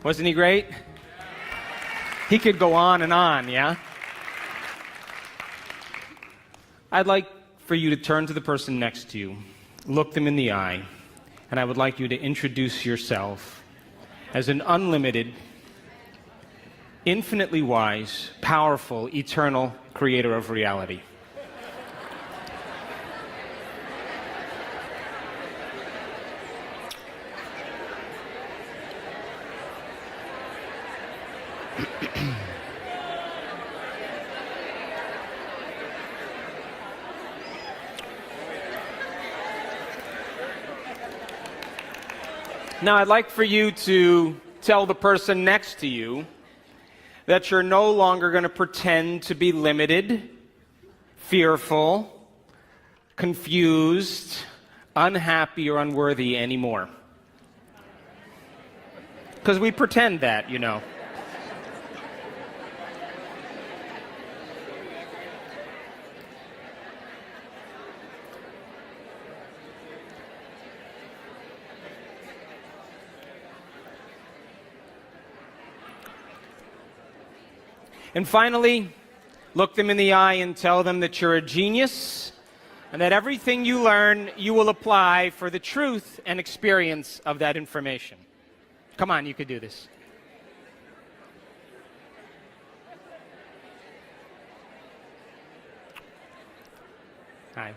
Wasn't he great? He could go on and on, yeah? I'd like for you to turn to the person next to you, look them in the eye, and I would like you to introduce yourself as an unlimited, infinitely wise, powerful, eternal creator of reality. Now, I'd like for you to tell the person next to you that you're no longer going to pretend to be limited, fearful, confused, unhappy, or unworthy anymore. Because we pretend that, you know. And finally, look them in the eye and tell them that you're a genius and that everything you learn, you will apply for the truth and experience of that information. Come on, you could do this. Hi.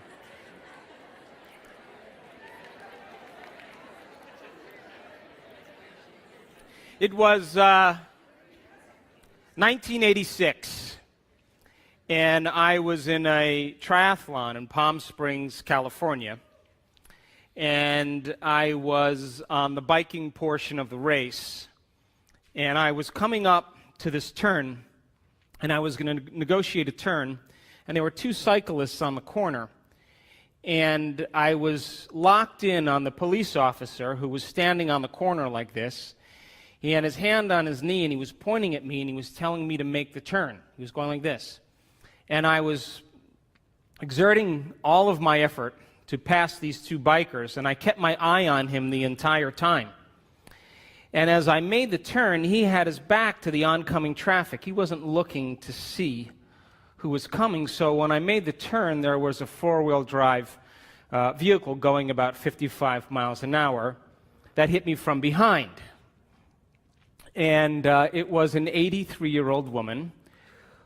It was 1986, and I was in a triathlon in Palm Springs, California, and I was on the biking portion of the race, and I was coming up to this turn, and I was going to negotiate a turn, and there were two cyclists on the corner, and I was locked in on the police officer who was standing on the corner like this. He had his hand on his knee, and he was pointing at me, and he was telling me to make the turn. He was going like this. And I was exerting all of my effort to pass these two bikers, and I kept my eye on him the entire time. And as I made the turn, he had his back to the oncoming traffic. He wasn't looking to see who was coming, so when I made the turn, there was a four-wheel drive vehicle going about 55 miles an hour that hit me from behind. And it was an 83-year-old woman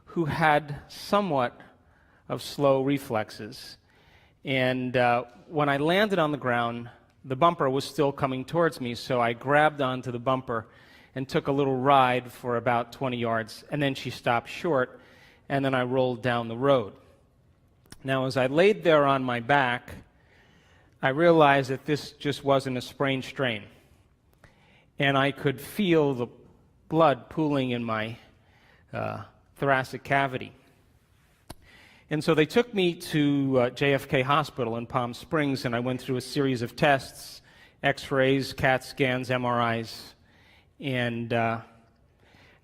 who had somewhat of slow reflexes. And when I landed on the ground, the bumper was still coming towards me, so I grabbed onto the bumper and took a little ride for about 20 yards, and then she stopped short, and then I rolled down the road. Now, as I laid there on my back, I realized that this just wasn't a sprained strain. And I could feel the blood pooling in my thoracic cavity. And so they took me to JFK Hospital in Palm Springs, and I went through a series of tests, X-rays, CAT scans, MRIs. And the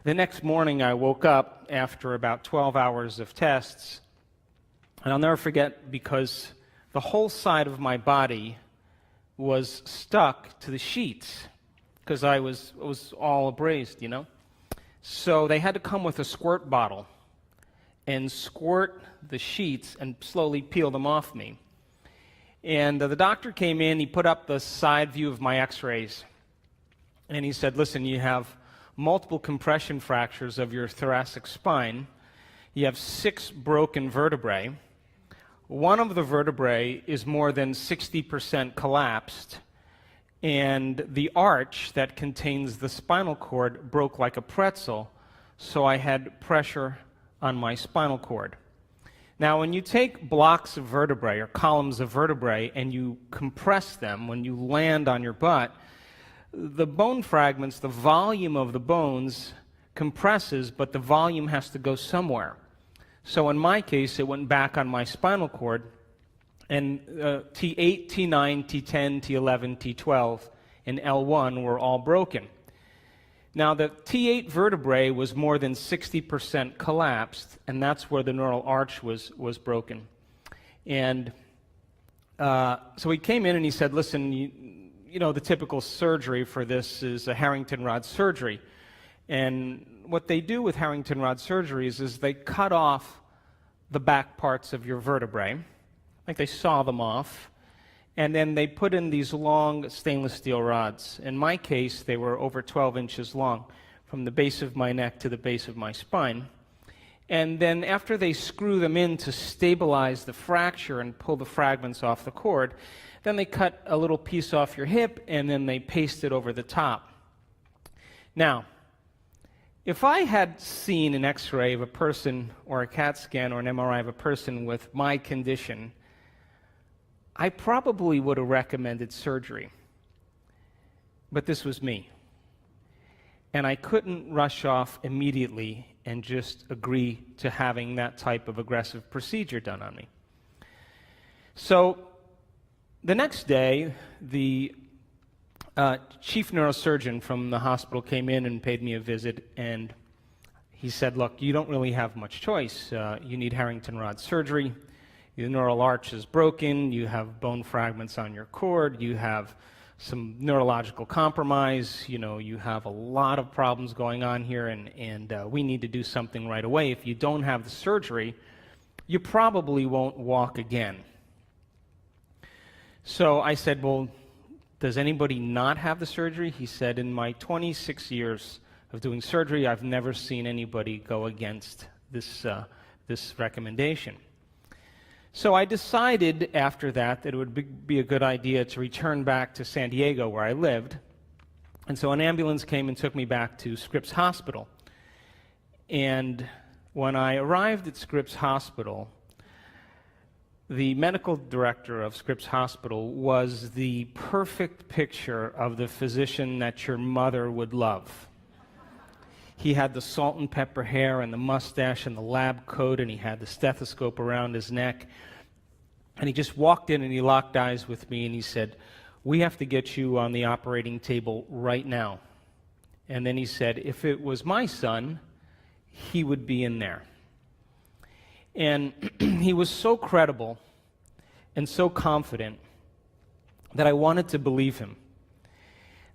next morning I woke up after about 12 hours of tests, and I'll never forget because the whole side of my body was stuck to the sheets, because I was all abrased, you know. So they had to come with a squirt bottle and squirt the sheets and slowly peel them off me. And the doctor came in, he put up the side view of my x-rays, and he said, listen, you have multiple compression fractures of your thoracic spine. You have 6 broken vertebrae. One of the vertebrae is more than 60% collapsed, and the arch that contains the spinal cord broke like a pretzel, so I had pressure on my spinal cord. Now, when you take blocks of vertebrae or columns of vertebrae and you compress them when you land on your butt, the bone fragments, the volume of the bones compresses, but the volume has to go somewhere. So in my case, it went back on my spinal cord, and T8, T9, T10, T11, T12, and L1 were all broken. Now, the T8 vertebrae was more than 60% collapsed, and that's where the neural arch was broken. And So he came in and he said, listen, you know, the typical surgery for this is a Harrington rod surgery. And what they do with Harrington rod surgeries is they cut off the back parts of your vertebrae, like they saw them off, and then they put in these long stainless steel rods. In my case, they were over 12 inches long, from the base of my neck to the base of my spine. And then after they screw them in to stabilize the fracture and pull the fragments off the cord, then they cut a little piece off your hip and then they paste it over the top. Now, if I had seen an X-ray of a person or a CAT scan or an MRI of a person with my condition, I probably would have recommended surgery. But this was me. And I couldn't rush off immediately and just agree to having that type of aggressive procedure done on me. So the next day, the chief neurosurgeon from the hospital came in and paid me a visit, and he said, look, you don't really have much choice. You need Harrington rod surgery. Your neural arch is broken. You have bone fragments on your cord. You have some neurological compromise, you know, you have a lot of problems going on here, and we need to do something right away. If you don't have the surgery, you probably won't walk again. So I said, well, does anybody not have the surgery? He said, in my 26 years of doing surgery, I've never seen anybody go against this recommendation. So I decided after that it would be a good idea to return back to San Diego where I lived. And so an ambulance came and took me back to Scripps Hospital. And when I arrived at Scripps Hospital, the medical director of Scripps Hospital was the perfect picture of the physician that your mother would love. He had the salt and pepper hair and the mustache and the lab coat, and he had the stethoscope around his neck. And he just walked in and he locked eyes with me and he said, we have to get you on the operating table right now. And then he said, if it was my son, he would be in there. And he was so credible and so confident that I wanted to believe him.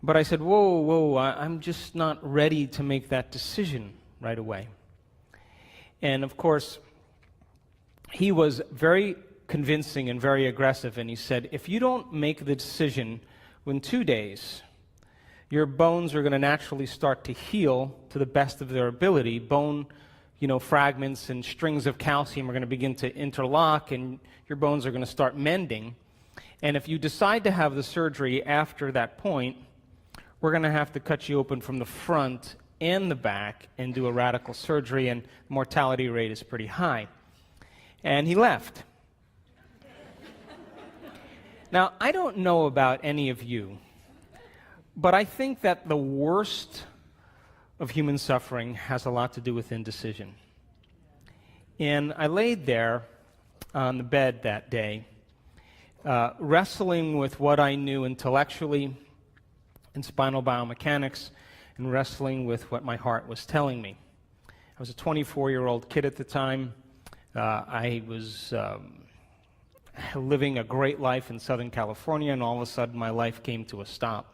But I said, whoa, I'm just not ready to make that decision right away. And of course, he was very convincing and very aggressive, and he said, if you don't make the decision within 2 days, your bones are going to naturally start to heal to the best of their ability. Bone, fragments and strings of calcium are going to begin to interlock, and your bones are going to start mending. And if you decide to have the surgery after that point, we're going to have to cut you open from the front and the back and do a radical surgery, and the mortality rate is pretty high. And he left. Now, I don't know about any of you, but I think that the worst of human suffering has a lot to do with indecision. And I laid there on the bed that day, wrestling with what I knew intellectually in spinal biomechanics and wrestling with what my heart was telling me. I was a 24-year-old kid at the time. I was living a great life in Southern California, and all of a sudden my life came to a stop.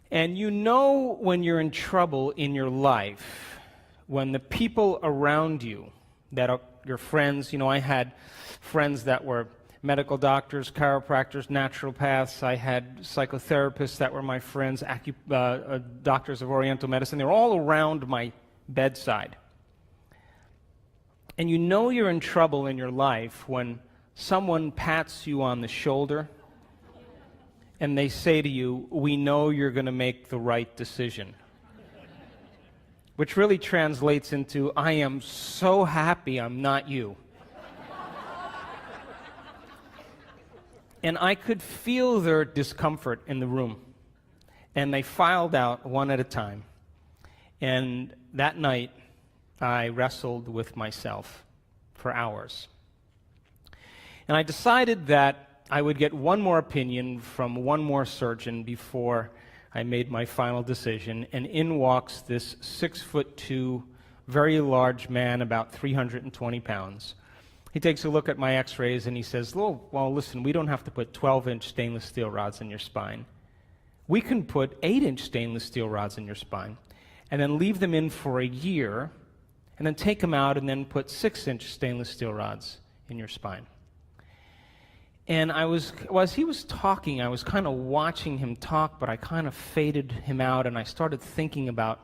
And you know when you're in trouble in your life, when the people around you that are your friends, I had friends that were medical doctors, chiropractors, naturopaths. I had psychotherapists that were my friends, doctors of Oriental medicine. They were all around my bedside. And you know you're in trouble in your life when someone pats you on the shoulder and they say to you, we know you're going to make the right decision. Which really translates into, I am so happy I'm not you. And I could feel their discomfort in the room. And they filed out one at a time. And that night, I wrestled with myself for hours. And I decided that I would get one more opinion from one more surgeon before I made my final decision. And in walks this 6'2", very large man, about 320 pounds, He takes a look at my x-rays and he says, well, listen, we don't have to put 12-inch stainless steel rods in your spine. We can put 8-inch stainless steel rods in your spine and then leave them in for a year and then take them out and then put 6-inch stainless steel rods in your spine. And as he was talking, I was kind of watching him talk, but I kind of faded him out, and I started thinking about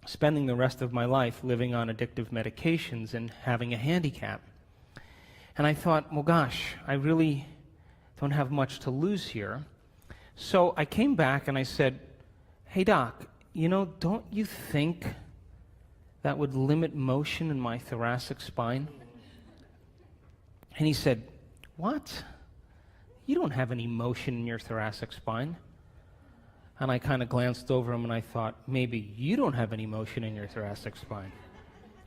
spending the rest of my life living on addictive medications and having a handicap. And I thought, well, gosh, I really don't have much to lose here. So I came back and I said, hey, Doc, don't you think that would limit motion in my thoracic spine? And he said, what? You don't have any motion in your thoracic spine. And I kind of glanced over him and I thought, maybe you don't have any motion in your thoracic spine.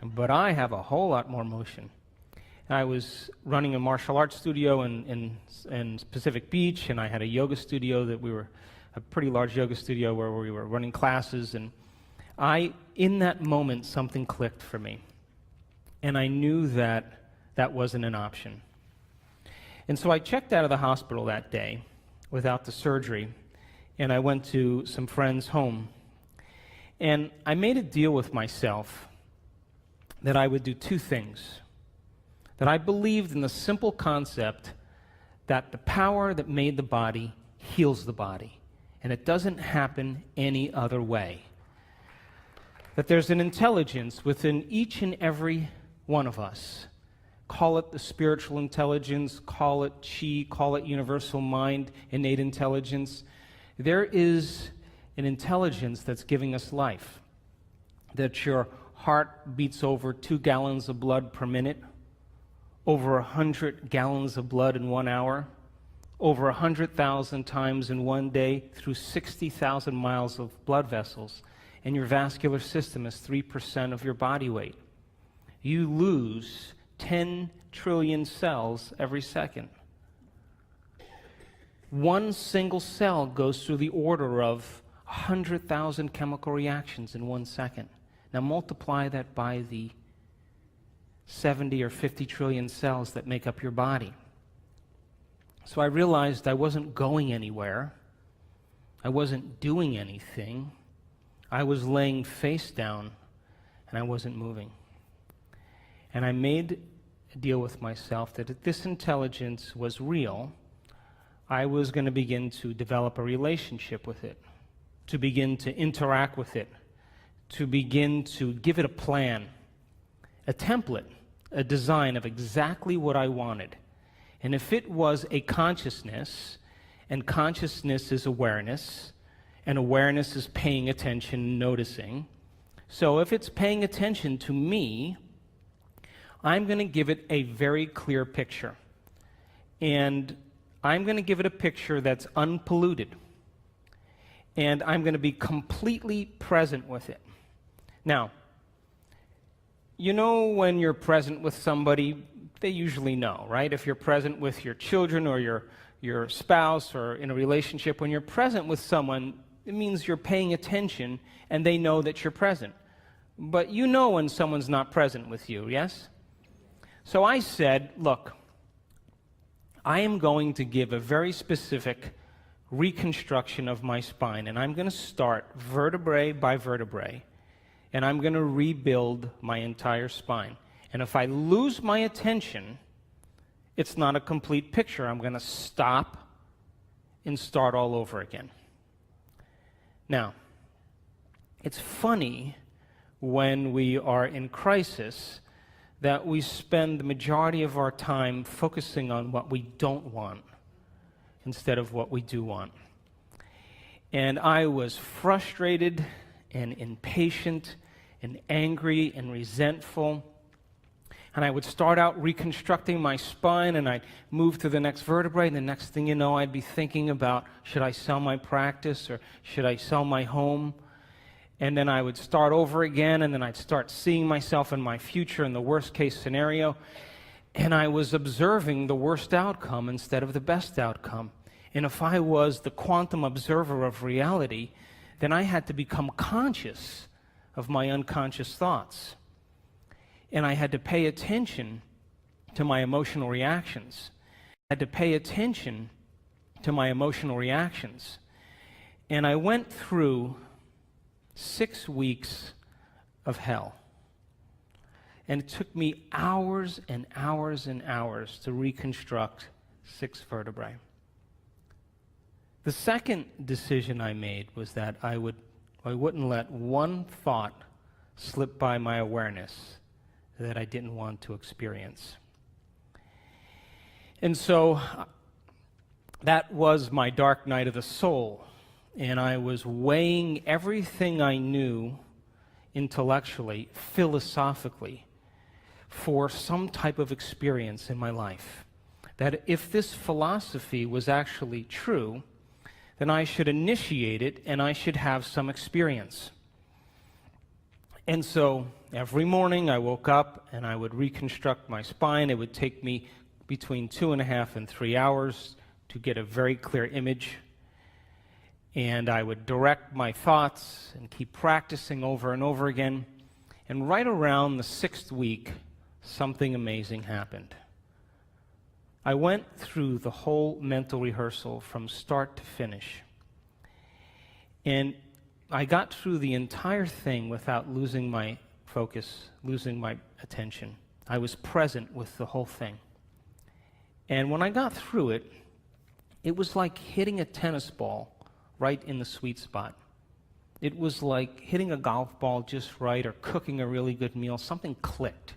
But I have a whole lot more motion. And I was running a martial arts studio in Pacific Beach, and I had a yoga studio a pretty large yoga studio where we were running classes. And in that moment, something clicked for me. And I knew that that wasn't an option. And so I checked out of the hospital that day without the surgery, and I went to some friends' home. And I made a deal with myself that I would do two things. That I believed in the simple concept that the power that made the body heals the body, and it doesn't happen any other way. That there's an intelligence within each and every one of us. Call it the spiritual intelligence, call it chi, call it universal mind, innate intelligence. There is an intelligence that's giving us life. That your heart beats over 2 gallons of blood per minute, over 100 gallons of blood in 1 hour, over 100,000 times in one day through 60,000 miles of blood vessels, and your vascular system is 3% of your body weight. You lose 10 trillion cells every second. One single cell goes through the order of 100,000 chemical reactions in 1 second. Now multiply that by the 70 or 50 trillion cells that make up your body. So I realized I wasn't going anywhere. I wasn't doing anything. I was laying face down, and I wasn't moving. And I made a deal with myself that if this intelligence was real, I was going to begin to develop a relationship with it, to begin to interact with it, to begin to give it a plan, a template, a design of exactly what I wanted. And if it was a consciousness, and consciousness is awareness, and awareness is paying attention, noticing, so if it's paying attention to me, I'm going to give it a very clear picture. And I'm going to give it a picture that's unpolluted. And I'm going to be completely present with it. Now, when you're present with somebody, they usually know, right? If you're present with your children or your spouse or in a relationship, when you're present with someone, it means you're paying attention and they know that you're present. But you know when someone's not present with you, yes? So I said, look, I am going to give a very specific reconstruction of my spine, and I'm going to start vertebrae by vertebrae, and I'm going to rebuild my entire spine. And if I lose my attention, it's not a complete picture. I'm going to stop and start all over again. Now, it's funny when we are in crisis that we spend the majority of our time focusing on what we don't want instead of what we do want. And I was frustrated and impatient and angry and resentful. And I would start out reconstructing my spine, and I'd move to the next vertebrae, and the next thing you know, I'd be thinking about, should I sell my practice or should I sell my home? And then I would start over again, and then I'd start seeing myself in my future in the worst case scenario. And I was observing the worst outcome instead of the best outcome. And if I was the quantum observer of reality, then I had to become conscious of my unconscious thoughts. And I had to pay attention to my emotional reactions. I had to pay attention to my emotional reactions. And I went through 6 weeks of hell. And it took me hours and hours and hours to reconstruct 6 vertebrae. The second decision I made was that I wouldn't let one thought slip by my awareness that I didn't want to experience. And so that was my dark night of the soul. And I was weighing everything I knew intellectually, philosophically, for some type of experience in my life. That if this philosophy was actually true, then I should initiate it and I should have some experience. And so every morning I woke up and I would reconstruct my spine. It would take me between 2.5 and 3 hours to get a very clear image. And I would direct my thoughts and keep practicing over and over again. And right around the 6th week, something amazing happened. I went through the whole mental rehearsal from start to finish. And I got through the entire thing without losing my focus, losing my attention. I was present with the whole thing. And when I got through it, it was like hitting a tennis ball right in the sweet spot. It was like hitting a golf ball just right or cooking a really good meal. Something clicked.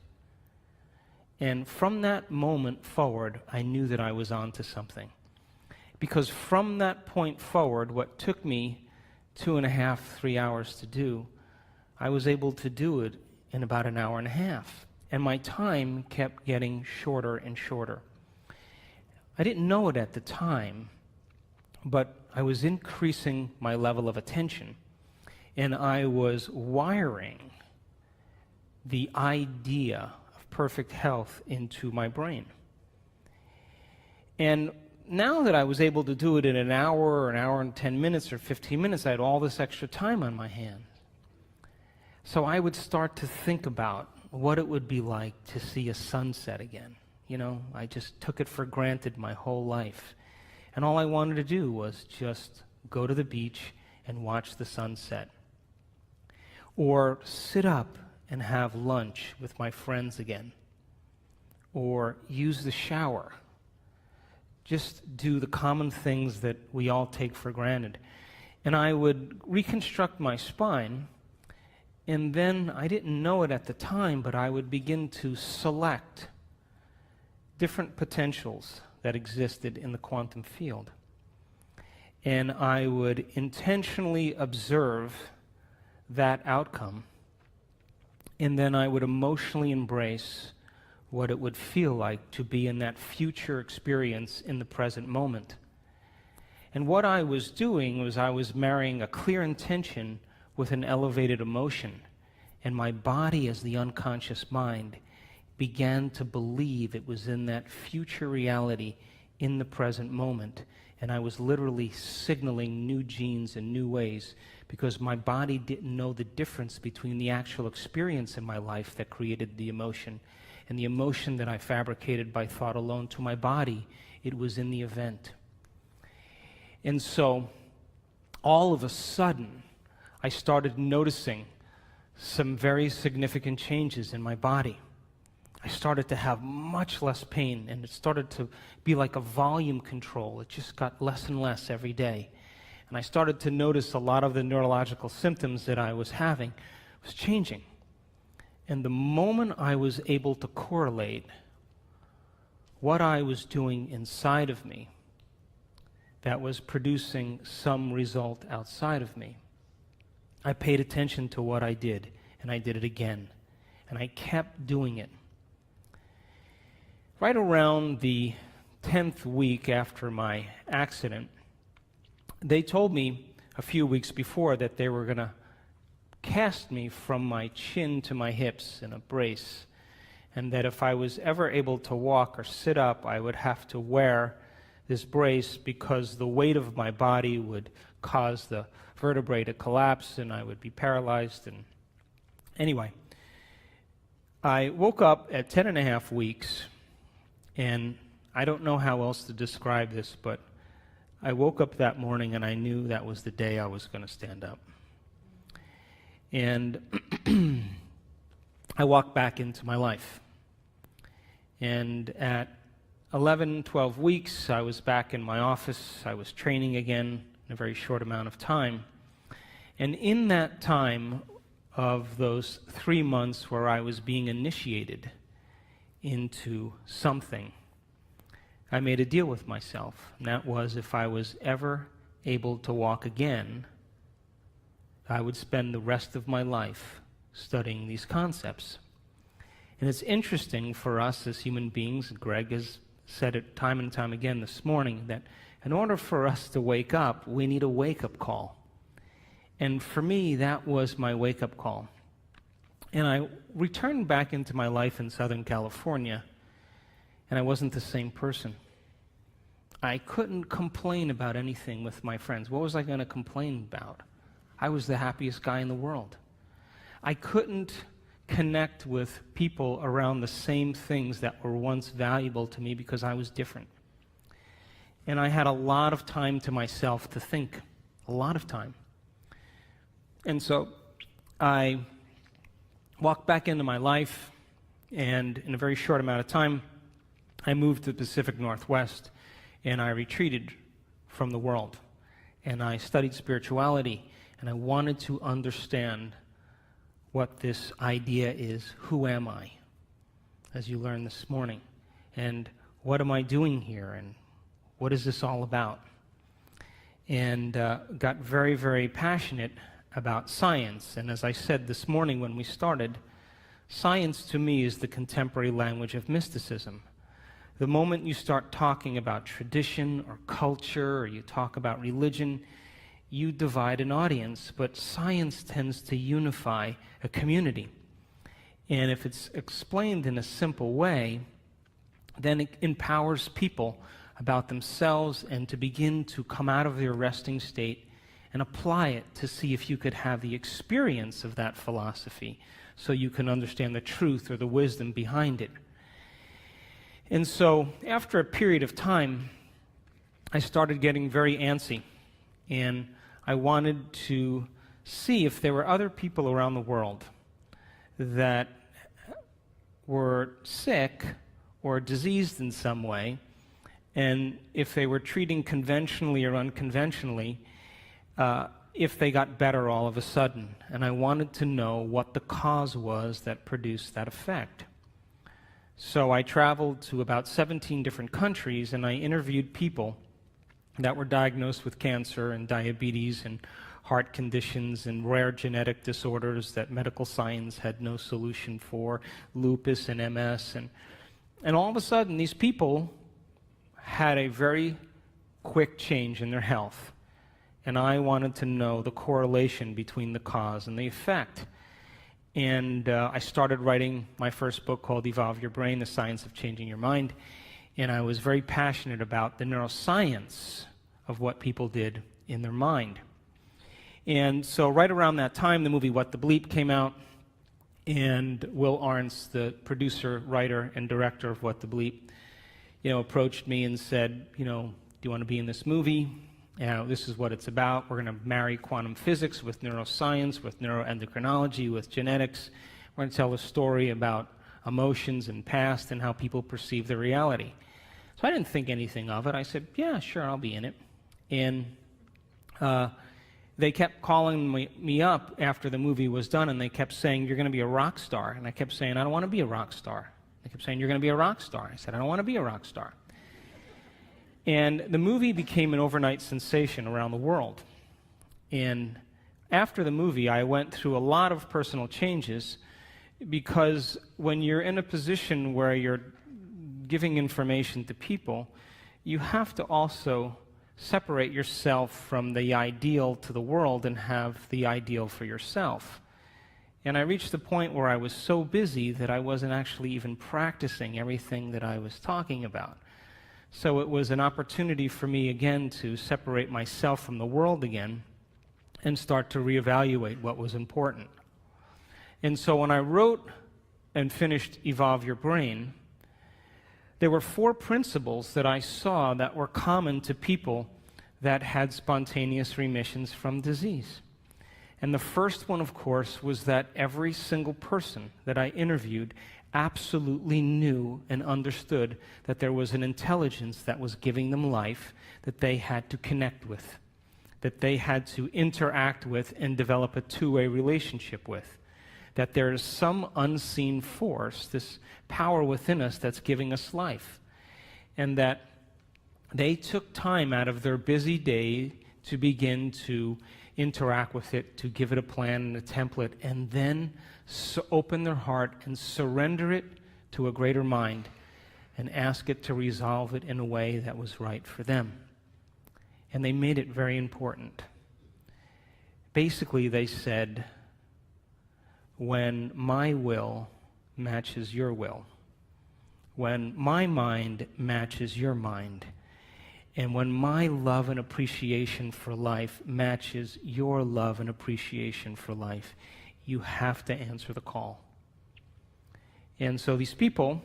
And from that moment forward, I knew that I was onto something. Because from that point forward, what took me 2.5, 3 hours to do, I was able to do it in about 1.5 hours. And my time kept getting shorter and shorter. I didn't know it at the time, but I was increasing my level of attention. And I was wiring the idea perfect health into my brain. And now that I was able to do it in 1 hour or 1 hour and 10 minutes or 15 minutes, I had all this extra time on my hands. So I would start to think about what it would be like to see a sunset again. You know, I just took it for granted my whole life. And all I wanted to do was just go to the beach and watch the sunset. Or sit up and have lunch with my friends again, or use the shower. Just do the common things that we all take for granted. And I would reconstruct my spine, and then I didn't know it at the time, but I would begin to select different potentials that existed in the quantum field. And I would intentionally observe that outcome. And then I would emotionally embrace what it would feel like to be in that future experience in the present moment. And what I was doing was I was marrying a clear intention with an elevated emotion. And my body, as the unconscious mind, began to believe it was in that future reality in the present moment. And I was literally signaling new genes in new ways, because my body didn't know the difference between the actual experience in my life that created the emotion and the emotion that I fabricated by thought alone to my body. It was in the event. And so, all of a sudden, I started noticing some very significant changes in my body. I started to have much less pain, and it started to be like a volume control. It just got less and less every day. And I started to notice a lot of the neurological symptoms that I was having was changing. And the moment I was able to correlate what I was doing inside of me that was producing some result outside of me, I paid attention to what I did, and I did it again. And I kept doing it. Right around the 10th week after my accident, they told me a few weeks before that they were going to cast me from my chin to my hips in a brace, and that if I was ever able to walk or sit up, I would have to wear this brace because the weight of my body would cause the vertebrae to collapse and I would be paralyzed. And anyway, I woke up at 10 and a half weeks And I don't know how else to describe this, but I woke up that morning and I knew that was the day I was going to stand up. And I walked back into my life. And at 11, 12 weeks, I was back in my office. I was training again in a very short amount of time. And in that time of those 3 months where I was being initiated into something, I made a deal with myself. And that was, if I was ever able to walk again, I would spend the rest of my life studying these concepts. And it's interesting for us as human beings, Greg has said it time and time again this morning, that in order for us to wake up, we need a wake-up call. And for me, that was my wake-up call. And I returned back into my life in Southern California, and I wasn't the same person. I couldn't complain about anything with my friends. What was I going to complain about? I was the happiest guy in the world. I couldn't connect with people around the same things that were once valuable to me because I was different. And I had a lot of time to myself to think, a lot of time. And so I walked back into my life, and in a very short amount of time, I moved to the Pacific Northwest, and I retreated from the world. And I studied spirituality, and I wanted to understand what this idea is. Who am I? As you learned this morning. And what am I doing here? And what is this all about? And got very, very passionate about science. And as I said this morning when we started, science to me is the contemporary language of mysticism. The moment you start talking about tradition or culture, or you talk about religion, you divide an audience, but science tends to unify a community. And if it's explained in a simple way, then it empowers people about themselves and to begin to come out of their resting state and apply it to see if you could have the experience of that philosophy so you can understand the truth or the wisdom behind it. And so after a period of time, I started getting very antsy, and I wanted to see if there were other people around the world that were sick or diseased in some way, and if they were treating conventionally or unconventionally, if they got better all of a sudden. And I wanted to know what the cause was that produced that effect. So I traveled to about 17 different countries, and I interviewed people that were diagnosed with cancer and diabetes and heart conditions and rare genetic disorders that medical science had no solution for, lupus and MS. And all of a sudden, these people had a very quick change in their health. And I wanted to know the correlation between the cause and the effect. And I started writing my first book called Evolve Your Brain, The Science of Changing Your Mind. And I was very passionate about the neuroscience of what people did in their mind. And so right around that time, the movie What the Bleep came out, and Will Arntz, the producer, writer, and director of What the Bleep, approached me and said, do you want to be in this movie? This is what it's about. We're going to marry quantum physics with neuroscience, with neuroendocrinology, with genetics. We're going to tell a story about emotions and past and how people perceive their reality. So I didn't think anything of it. I said, yeah, sure, I'll be in it. And they kept calling me up after the movie was done, and they kept saying, you're going to be a rock star. And I kept saying, I don't want to be a rock star. They kept saying, you're going to be a rock star. I said, I don't want to be a rock star. And the movie became an overnight sensation around the world. And after the movie, I went through a lot of personal changes, because when you're in a position where you're giving information to people, you have to also separate yourself from the ideal to the world and have the ideal for yourself. And I reached the point where I was so busy that I wasn't actually even practicing everything that I was talking about. So it was an opportunity for me again to separate myself from the world again and start to reevaluate what was important. And so when I wrote and finished Evolve Your Brain, there were 4 principles that I saw that were common to people that had spontaneous remissions from disease. And the first one, of course, was that every single person that I interviewed absolutely knew and understood that there was an intelligence that was giving them life that they had to connect with, that they had to interact with and develop a two-way relationship with, that there is some unseen force, this power within us that's giving us life, and that they took time out of their busy day to begin to interact with it, to give it a plan and a template, and then open their heart and surrender it to a greater mind and ask it to resolve it in a way that was right for them. And they made it very important. Basically, they said, when my will matches your will, when my mind matches your mind, and when my love and appreciation for life matches your love and appreciation for life, you have to answer the call. And so these people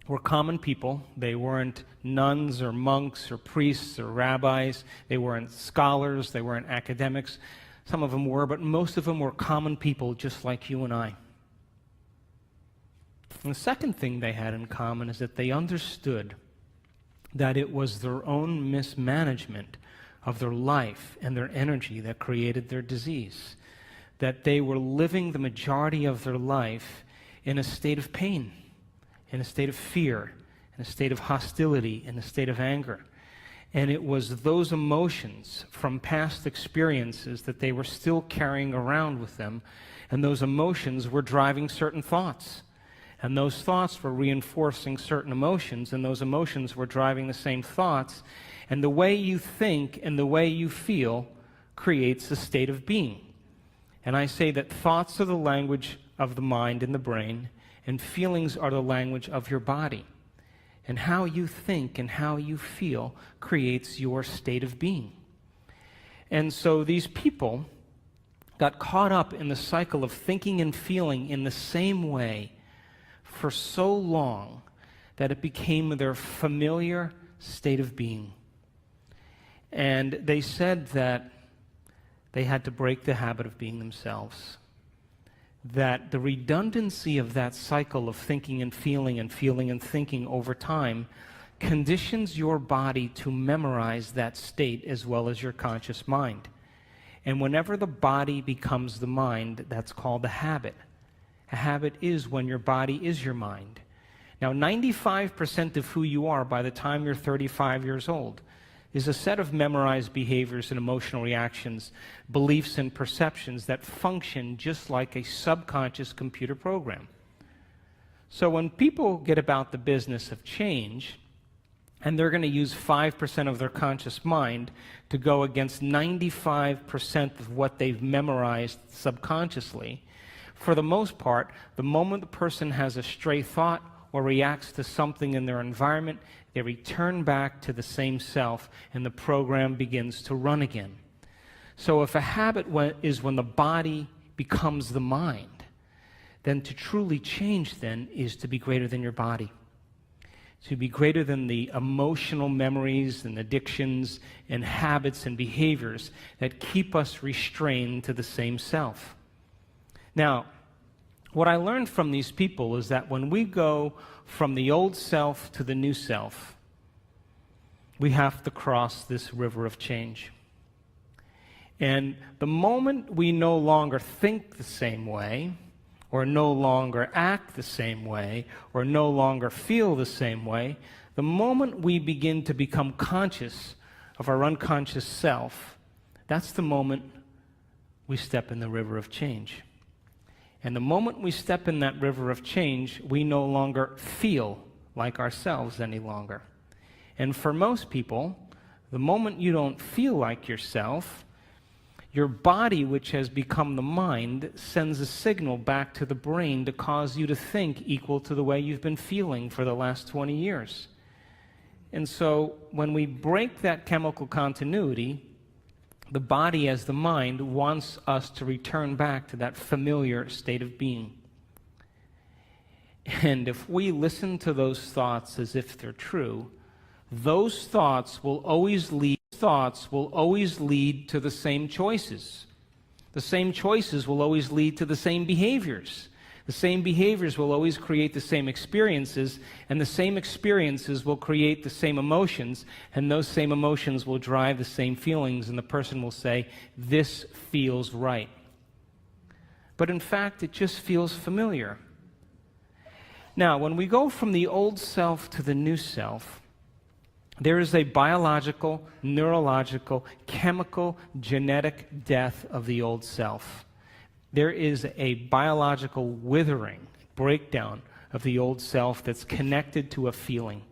were common people. They weren't nuns or monks or priests or rabbis. They weren't scholars. They weren't academics. Some of them were, but most of them were common people just like you and I. And the second thing they had in common is that they understood that it was their own mismanagement of their life and their energy that created their disease, that they were living the majority of their life in a state of pain, in a state of fear, in a state of hostility, in a state of anger. And it was those emotions from past experiences that they were still carrying around with them, and those emotions were driving certain thoughts. And those thoughts were reinforcing certain emotions, and those emotions were driving the same thoughts. And the way you think and the way you feel creates a state of being. And I say that thoughts are the language of the mind and the brain, and feelings are the language of your body. And how you think and how you feel creates your state of being. And so these people got caught up in the cycle of thinking and feeling in the same way for so long that it became their familiar state of being. And they said that they had to break the habit of being themselves. That the redundancy of that cycle of thinking and feeling and feeling and thinking over time conditions your body to memorize that state as well as your conscious mind. And whenever the body becomes the mind, that's called a habit. A habit is when your body is your mind. Now, 95% of who you are by the time you're 35 years old is a set of memorized behaviors and emotional reactions, beliefs and perceptions that function just like a subconscious computer program. So when people get about the business of change, and they're going to use 5% of their conscious mind to go against 95% of what they've memorized subconsciously, for the most part, the moment the person has a stray thought or reacts to something in their environment, they return back to the same self, and the program begins to run again. So if a habit is when the body becomes the mind, then to truly change then is to be greater than your body, to be greater than the emotional memories and addictions and habits and behaviors that keep us restrained to the same self. Now, what I learned from these people is that when we go from the old self to the new self, we have to cross this river of change. And the moment we no longer think the same way, or no longer act the same way, or no longer feel the same way, the moment we begin to become conscious of our unconscious self, that's the moment we step in the river of change. And the moment we step in that river of change, we no longer feel like ourselves any longer. And for most people, the moment you don't feel like yourself, your body, which has become the mind, sends a signal back to the brain to cause you to think equal to the way you've been feeling for the last 20 years. And so when we break that chemical continuity, the body as the mind wants us to return back to that familiar state of being. And if we listen to those thoughts as if they're true, those thoughts will always lead to the same choices. The same choices will always lead to the same behaviors. The same behaviors will always create the same experiences, and the same experiences will create the same emotions, and those same emotions will drive the same feelings, and the person will say, "This feels right." But in fact, it just feels familiar. Now, when we go from the old self to the new self, there is a biological, neurological, chemical, genetic death of the old self. There is a biological withering, breakdown of the old self that's connected to a feeling.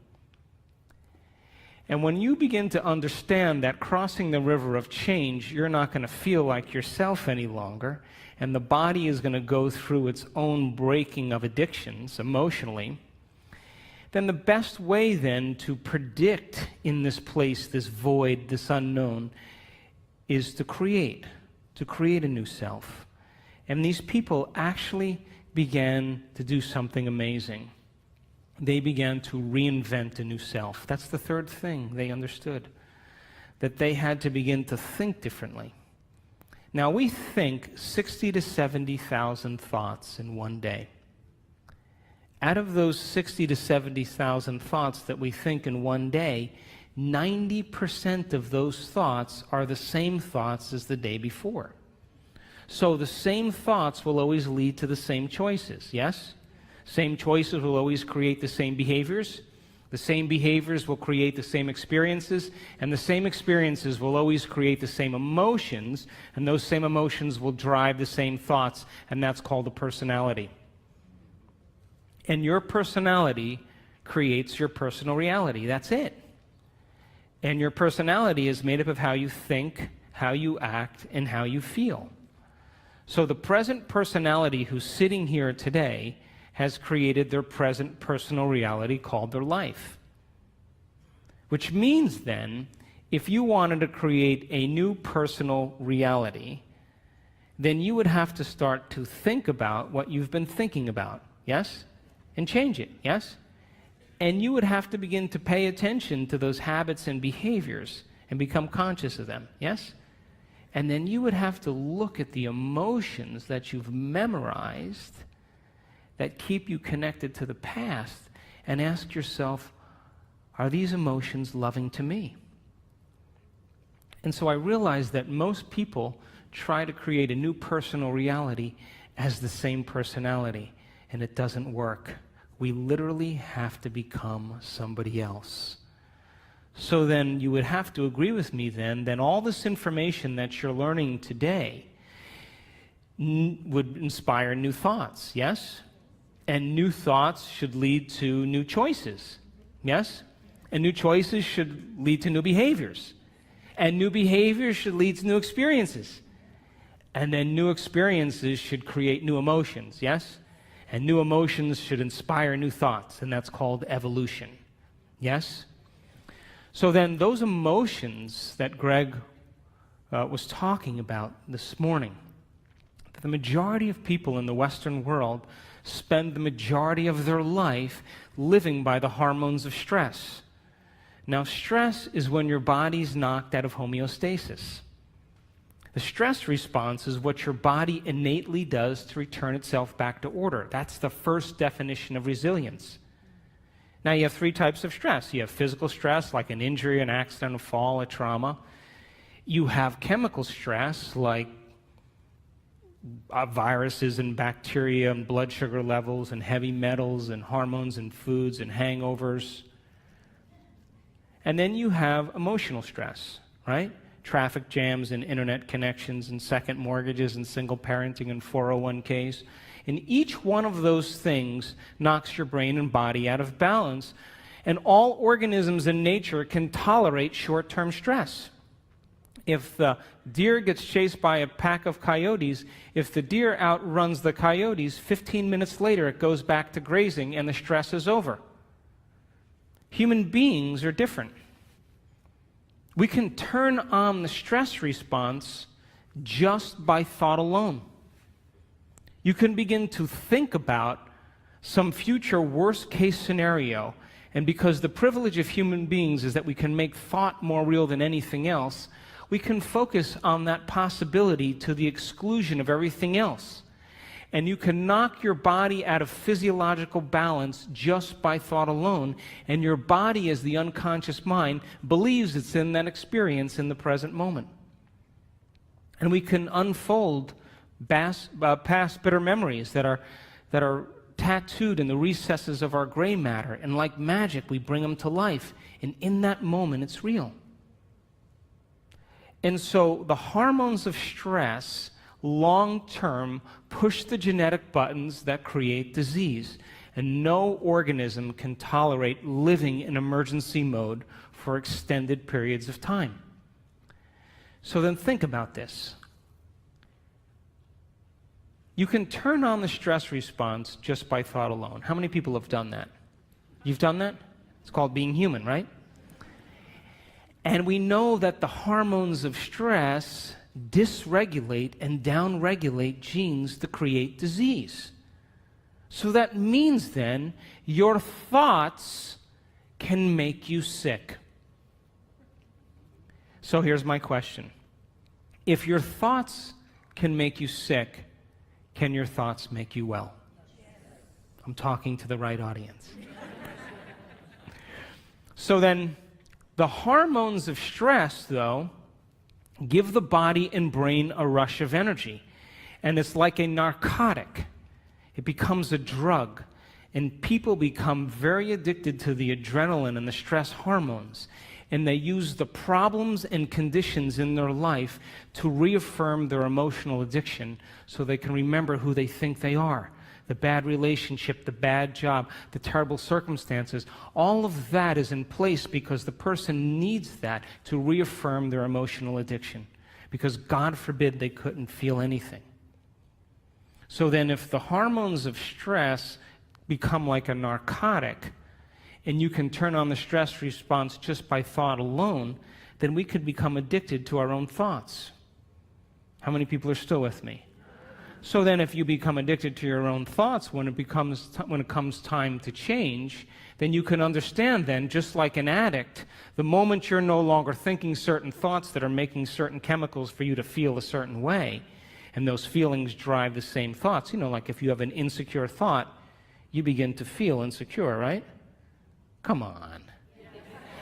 And when you begin to understand that crossing the river of change, you're not going to feel like yourself any longer, and the body is going to go through its own breaking of addictions emotionally, then the best way then to predict in this place, this void, this unknown, is to create a new self. And these people actually began to do something amazing. They began to reinvent a new self. That's the third thing they understood, that they had to begin to think differently. Now, we think 60 to 70,000 thoughts in one day. Out of those 60 to 70,000 thoughts that we think in one day, 90% of those thoughts are the same thoughts as the day before. So the same thoughts will always lead to the same choices, yes? Same choices will always create the same behaviors. The same behaviors will create the same experiences, and the same experiences will always create the same emotions, and those same emotions will drive the same thoughts, and that's called a personality. And your personality creates your personal reality. That's it. And your personality is made up of how you think, how you act, and how you feel. So the present personality who's sitting here today has created their present personal reality called their life. Which means then, if you wanted to create a new personal reality, then you would have to start to think about what you've been thinking about, yes? And change it, yes? And you would have to begin to pay attention to those habits and behaviors and become conscious of them, yes? And then you would have to look at the emotions that you've memorized that keep you connected to the past and ask yourself, are these emotions loving to me? And so I realized that most people try to create a new personal reality as the same personality, and it doesn't work. We literally have to become somebody else. So then you would have to agree with me then all this information that you're learning today would inspire new thoughts, yes? And new thoughts should lead to new choices, yes? And new choices should lead to new behaviors. And new behaviors should lead to new experiences. And then new experiences should create new emotions, yes? And new emotions should inspire new thoughts, and that's called evolution, yes? So then those emotions that Greg was talking about this morning, the majority of people in the Western world spend the majority of their life living by the hormones of stress. Now, stress is when your body's knocked out of homeostasis. The stress response is what your body innately does to return itself back to order. That's the first definition of resilience. Now, you have three types of stress. You have physical stress, like an injury, an accident, a fall, a trauma. You have chemical stress, like viruses and bacteria and blood sugar levels and heavy metals and hormones and foods and hangovers. And then you have emotional stress, right? Traffic jams and internet connections and second mortgages and single parenting and 401ks. And each one of those things knocks your brain and body out of balance. And all organisms in nature can tolerate short-term stress. If the deer gets chased by a pack of coyotes, if the deer outruns the coyotes, 15 minutes later it goes back to grazing and the stress is over. Human beings are different. We can turn on the stress response just by thought alone. You can begin to think about some future worst-case scenario, and because the privilege of human beings is that we can make thought more real than anything else, we can focus on that possibility to the exclusion of everything else. And you can knock your body out of physiological balance just by thought alone, and your body, as the unconscious mind, believes it's in that experience in the present moment. And we can unfold past bitter memories that are tattooed in the recesses of our gray matter, and like magic, we bring them to life, and in that moment, it's real. And so the hormones of stress long-term push the genetic buttons that create disease, and no organism can tolerate living in emergency mode for extended periods of time. So then think about this. You can turn on the stress response just by thought alone. How many people have done that? You've done that? It's called being human, right? And we know that the hormones of stress dysregulate and downregulate genes to create disease. So that means then your thoughts can make you sick. So here's my question. If your thoughts can make you sick, can your thoughts make you well? I'm talking to the right audience. So then, the hormones of stress, though, give the body and brain a rush of energy. And it's like a narcotic. It becomes a drug. And people become very addicted to the adrenaline and the stress hormones. And they use the problems and conditions in their life to reaffirm their emotional addiction so they can remember who they think they are. The bad relationship, the bad job, the terrible circumstances, all of that is in place because the person needs that to reaffirm their emotional addiction. Because God forbid they couldn't feel anything. So then if the hormones of stress become like a narcotic, and you can turn on the stress response just by thought alone, then we could become addicted to our own thoughts. How many people are still with me? So then if you become addicted to your own thoughts, when it comes time to change, then you can understand then, just like an addict, the moment you're no longer thinking certain thoughts that are making certain chemicals for you to feel a certain way, and those feelings drive the same thoughts. You know, like if you have an insecure thought, you begin to feel insecure, right? Come on.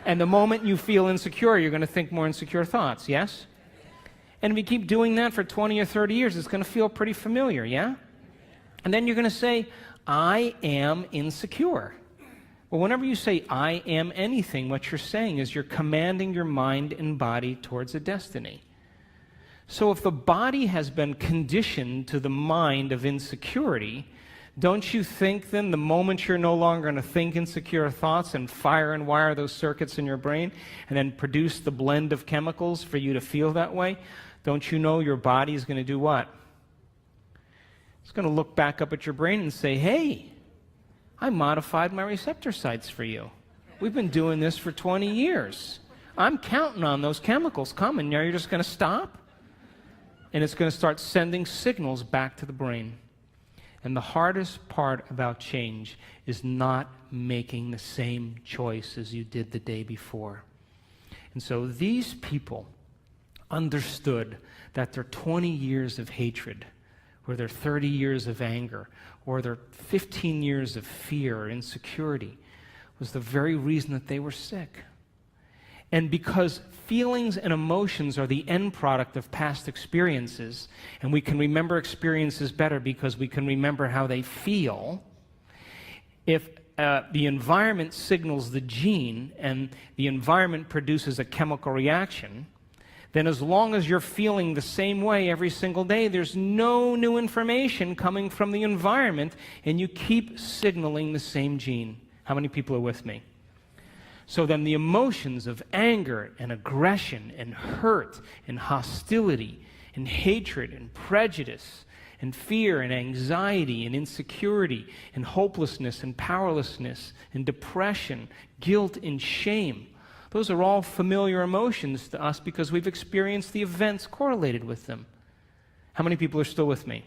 And the moment you feel insecure, you're going to think more insecure thoughts, yes? And if you keep doing that for 20 or 30 years, it's going to feel pretty familiar, yeah? And then you're going to say, I am insecure. Well, whenever you say, I am anything, what you're saying is you're commanding your mind and body towards a destiny. So if the body has been conditioned to the mind of insecurity, don't you think then the moment you're no longer going to think insecure thoughts and fire and wire those circuits in your brain and then produce the blend of chemicals for you to feel that way, don't you know your body is going to do what? It's going to look back up at your brain and say, hey, I modified my receptor sites for you. We've been doing this for 20 years. I'm counting on those chemicals coming. Now you're just going to stop? And it's going to start sending signals back to the brain. And the hardest part about change is not making the same choice as you did the day before. And so these people understood that their 20 years of hatred, or their 30 years of anger, or their 15 years of fear or insecurity was the very reason that they were sick. And because feelings and emotions are the end product of past experiences, and we can remember experiences better because we can remember how they feel, if the environment signals the gene and the environment produces a chemical reaction, then as long as you're feeling the same way every single day, there's no new information coming from the environment, and you keep signaling the same gene. How many people are with me? So then the emotions of anger and aggression and hurt and hostility and hatred and prejudice and fear and anxiety and insecurity and hopelessness and powerlessness and depression, guilt and shame, those are all familiar emotions to us because we've experienced the events correlated with them. How many people are still with me?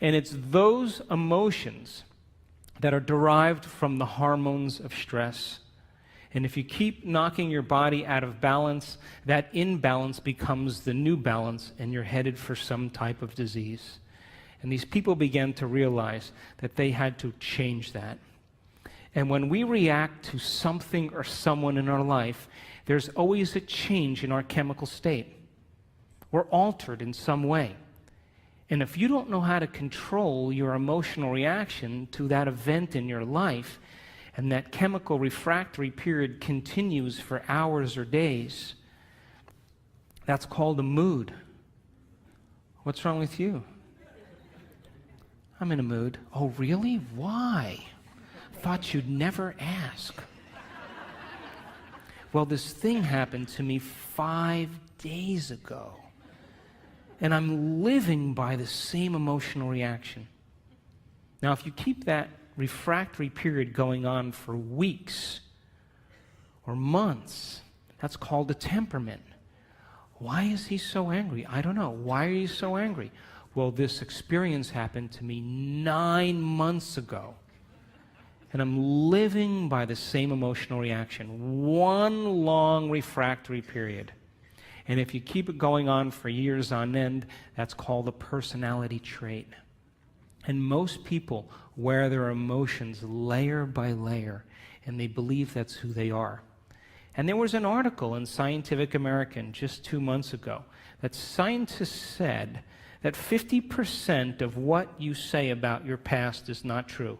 And it's those emotions that are derived from the hormones of stress. And if you keep knocking your body out of balance, that imbalance becomes the new balance, and you're headed for some type of disease. And these people began to realize that they had to change that. And when we react to something or someone in our life, there's always a change in our chemical state. We're altered in some way. And if you don't know how to control your emotional reaction to that event in your life, and that chemical refractory period continues for hours or days, that's called a mood. What's wrong with you? I'm in a mood. Oh, really? Why? Thought you'd never ask. Well, this thing happened to me 5 days ago, and I'm living by the same emotional reaction. Now, if you keep that refractory period going on for weeks or months, that's called a temperament. Why is he so angry? I don't know. Why are you so angry? Well, this experience happened to me 9 months ago, and I'm living by the same emotional reaction. One long refractory period. And if you keep it going on for years on end, that's called a personality trait. And most people wear their emotions layer by layer, and they believe that's who they are. And there was an article in Scientific American just 2 months ago that scientists said that 50% of what you say about your past is not true.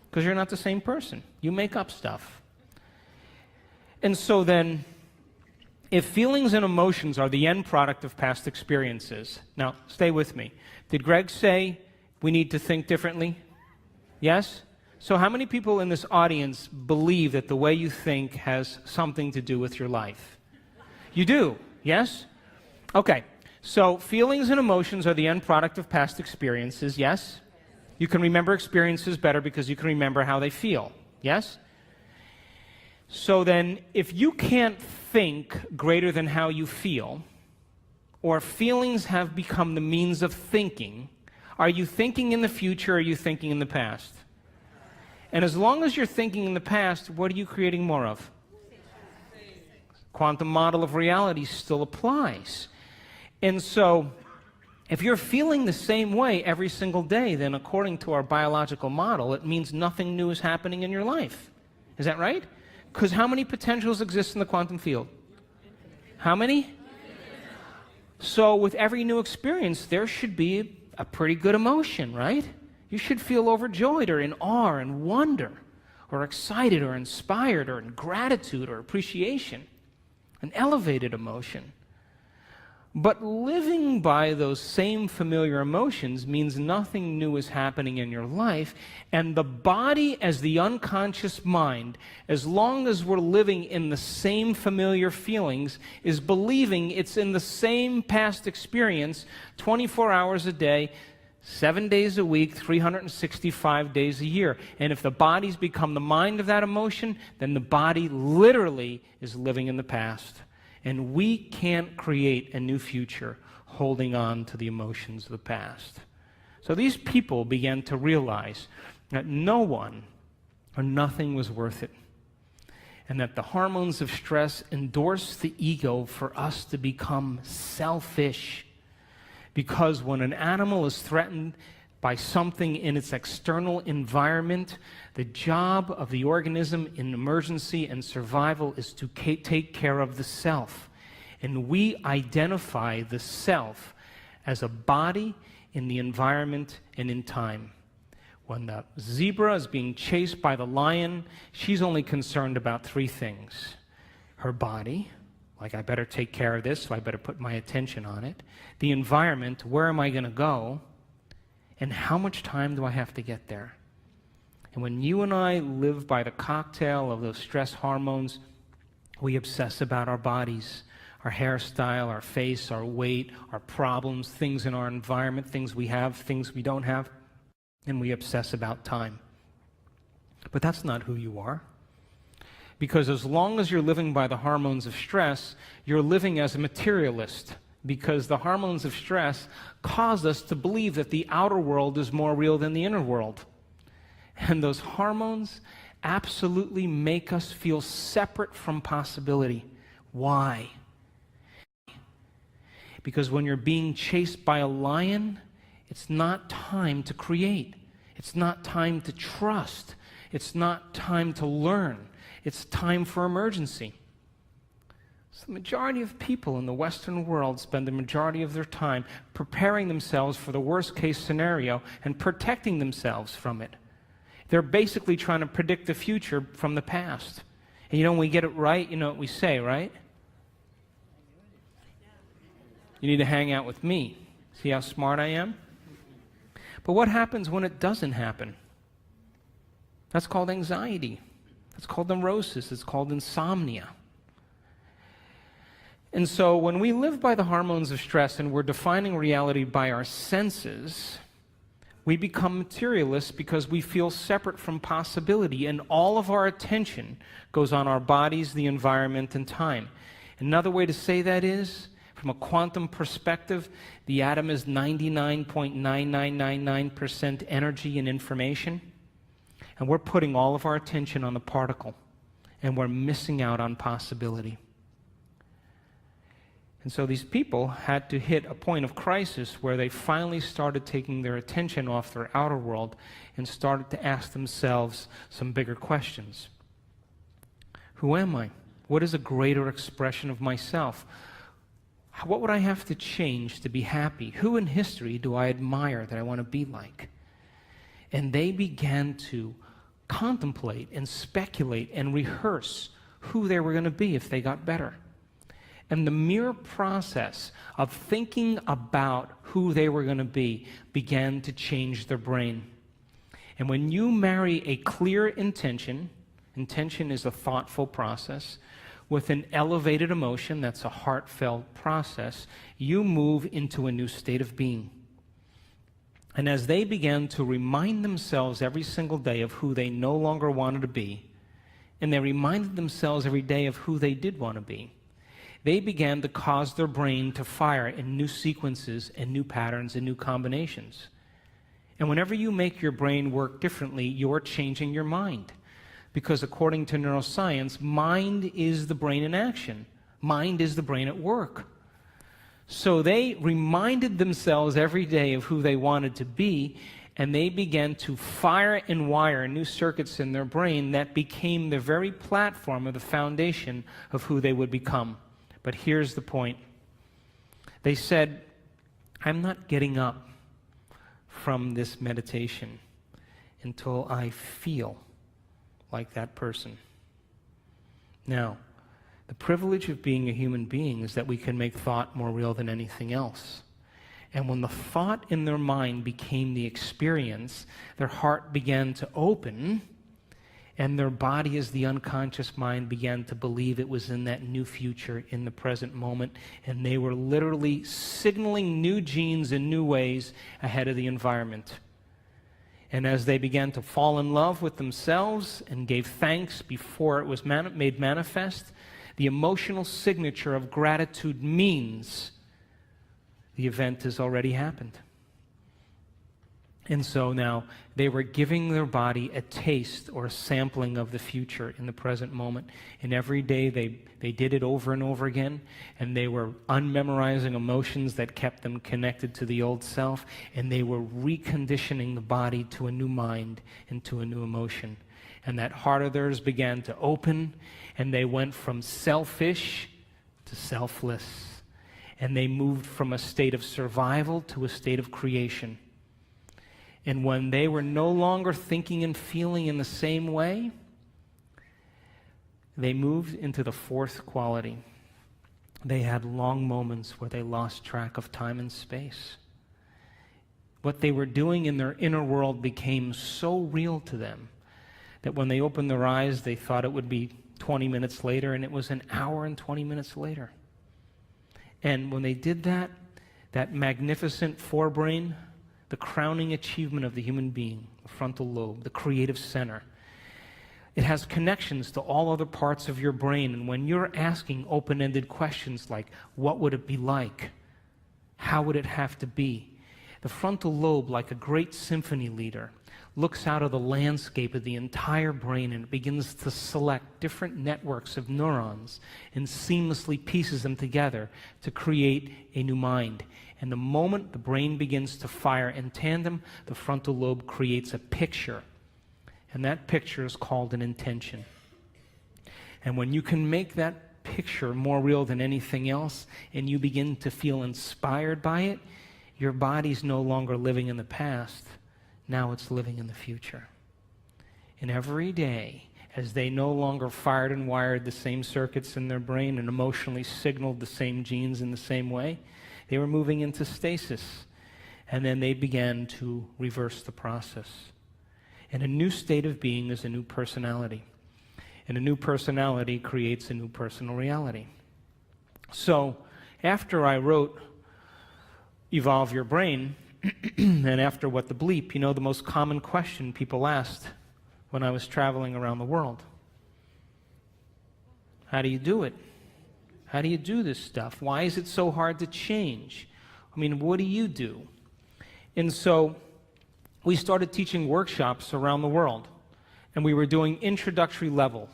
Because you're not the same person. You make up stuff. And so then, if feelings and emotions are the end product of past experiences, now stay with me. Did Greg say we need to think differently? Yes? So how many people in this audience believe that the way you think has something to do with your life? You do, yes? Okay, so feelings and emotions are the end product of past experiences, yes? You can remember experiences better because you can remember how they feel, yes? So then, if you can't think greater than how you feel, or feelings have become the means of thinking, are you thinking in the future or are you thinking in the past? And as long as you're thinking in the past, what are you creating more of? Quantum model of reality still applies. And so, if you're feeling the same way every single day, then according to our biological model, it means nothing new is happening in your life. Is that right? Because how many potentials exist in the quantum field? How many? So with every new experience, there should be a pretty good emotion, right? You should feel overjoyed or in awe and wonder or excited or inspired or in gratitude or appreciation, an elevated emotion. But living by those same familiar emotions means nothing new is happening in your life, and the body as the unconscious mind, as long as we're living in the same familiar feelings, is believing it's in the same past experience 24 hours a day, 7 days a week, 365 days a year. And if the body's become the mind of that emotion, then the body literally is living in the past. And we can't create a new future holding on to the emotions of the past. So these people began to realize that no one or nothing was worth it. And that the hormones of stress endorse the ego for us to become selfish. Because when an animal is threatened by something in its external environment, the job of the organism in emergency and survival is to take care of the self. And we identify the self as a body in the environment and in time. When the zebra is being chased by the lion, she's only concerned about 3 things. Her body, like I better take care of this, so I better put my attention on it. The environment, where am I going to go? And how much time do I have to get there? And when you and I live by the cocktail of those stress hormones, we obsess about our bodies, our hairstyle, our face, our weight, our problems, things in our environment, things we have, things we don't have, and we obsess about time. But that's not who you are. Because as long as you're living by the hormones of stress, you're living as a materialist. Because the hormones of stress cause us to believe that the outer world is more real than the inner world. And those hormones absolutely make us feel separate from possibility. Why? Because when you're being chased by a lion, it's not time to create. It's not time to trust. It's not time to learn. It's time for emergency. So the majority of people in the Western world spend the majority of their time preparing themselves for the worst case scenario and protecting themselves from it. They're basically trying to predict the future from the past. And when we get it right, you know what we say, right? You need to hang out with me. See how smart I am? But what happens when it doesn't happen? That's called anxiety. That's called neurosis. It's called insomnia. And so when we live by the hormones of stress and we're defining reality by our senses, we become materialists because we feel separate from possibility, and all of our attention goes on our bodies, the environment, and time. Another way to say that is, from a quantum perspective, the atom is 99.9999% energy and information, and we're putting all of our attention on the particle, and we're missing out on possibility. And so these people had to hit a point of crisis where they finally started taking their attention off their outer world and started to ask themselves some bigger questions. Who am I? What is a greater expression of myself? What would I have to change to be happy? Who in history do I admire that I want to be like? And they began to contemplate and speculate and rehearse who they were going to be if they got better. And the mere process of thinking about who they were going to be began to change their brain. And when you marry a clear intention is a thoughtful process, with an elevated emotion, that's a heartfelt process, you move into a new state of being. And as they began to remind themselves every single day of who they no longer wanted to be, and they reminded themselves every day of who they did want to be, they began to cause their brain to fire in new sequences and new patterns and new combinations. And whenever you make your brain work differently, you're changing your mind. Because according to neuroscience, mind is the brain in action. Mind is the brain at work. So they reminded themselves every day of who they wanted to be, and they began to fire and wire new circuits in their brain that became the very platform of the foundation of who they would become. But here's the point. They said, I'm not getting up from this meditation until I feel like that person. Now, the privilege of being a human being is that we can make thought more real than anything else. And when the thought in their mind became the experience, their heart began to open, and their body, as the unconscious mind, began to believe it was in that new future, in the present moment, and they were literally signaling new genes in new ways ahead of the environment. And as they began to fall in love with themselves and gave thanks before it was made manifest, the emotional signature of gratitude means the event has already happened. And so now they were giving their body a taste or a sampling of the future in the present moment. And every day they did it over and over again. And they were unmemorizing emotions that kept them connected to the old self. And they were reconditioning the body to a new mind and to a new emotion. And that heart of theirs began to open. And they went from selfish to selfless. And they moved from a state of survival to a state of creation. And when they were no longer thinking and feeling in the same way, they moved into the fourth quality. They had long moments where they lost track of time and space. What they were doing in their inner world became so real to them that when they opened their eyes, they thought it would be 20 minutes later, and it was an hour and 20 minutes later. And when they did that, that magnificent forebrain, the crowning achievement of the human being, the frontal lobe, the creative center, it has connections to all other parts of your brain. And when you're asking open-ended questions like, what would it be like? How would it have to be? The frontal lobe, like a great symphony leader, looks out of the landscape of the entire brain and it begins to select different networks of neurons and seamlessly pieces them together to create a new mind. And the moment the brain begins to fire in tandem, the frontal lobe creates a picture. And that picture is called an intention. And when you can make that picture more real than anything else, and you begin to feel inspired by it, your body's no longer living in the past. Now it's living in the future. And every day, as they no longer fired and wired the same circuits in their brain and emotionally signaled the same genes in the same way, they were moving into stasis. And then they began to reverse the process. And a new state of being is a new personality. And a new personality creates a new personal reality. So, after I wrote Evolve Your Brain, and after What the Bleep, you know the most common question people asked when I was traveling around the world? How do you do it? How do you do this stuff? Why is it so hard to change? I mean, what do you do? And so we started teaching workshops around the world, and we were doing introductory levels.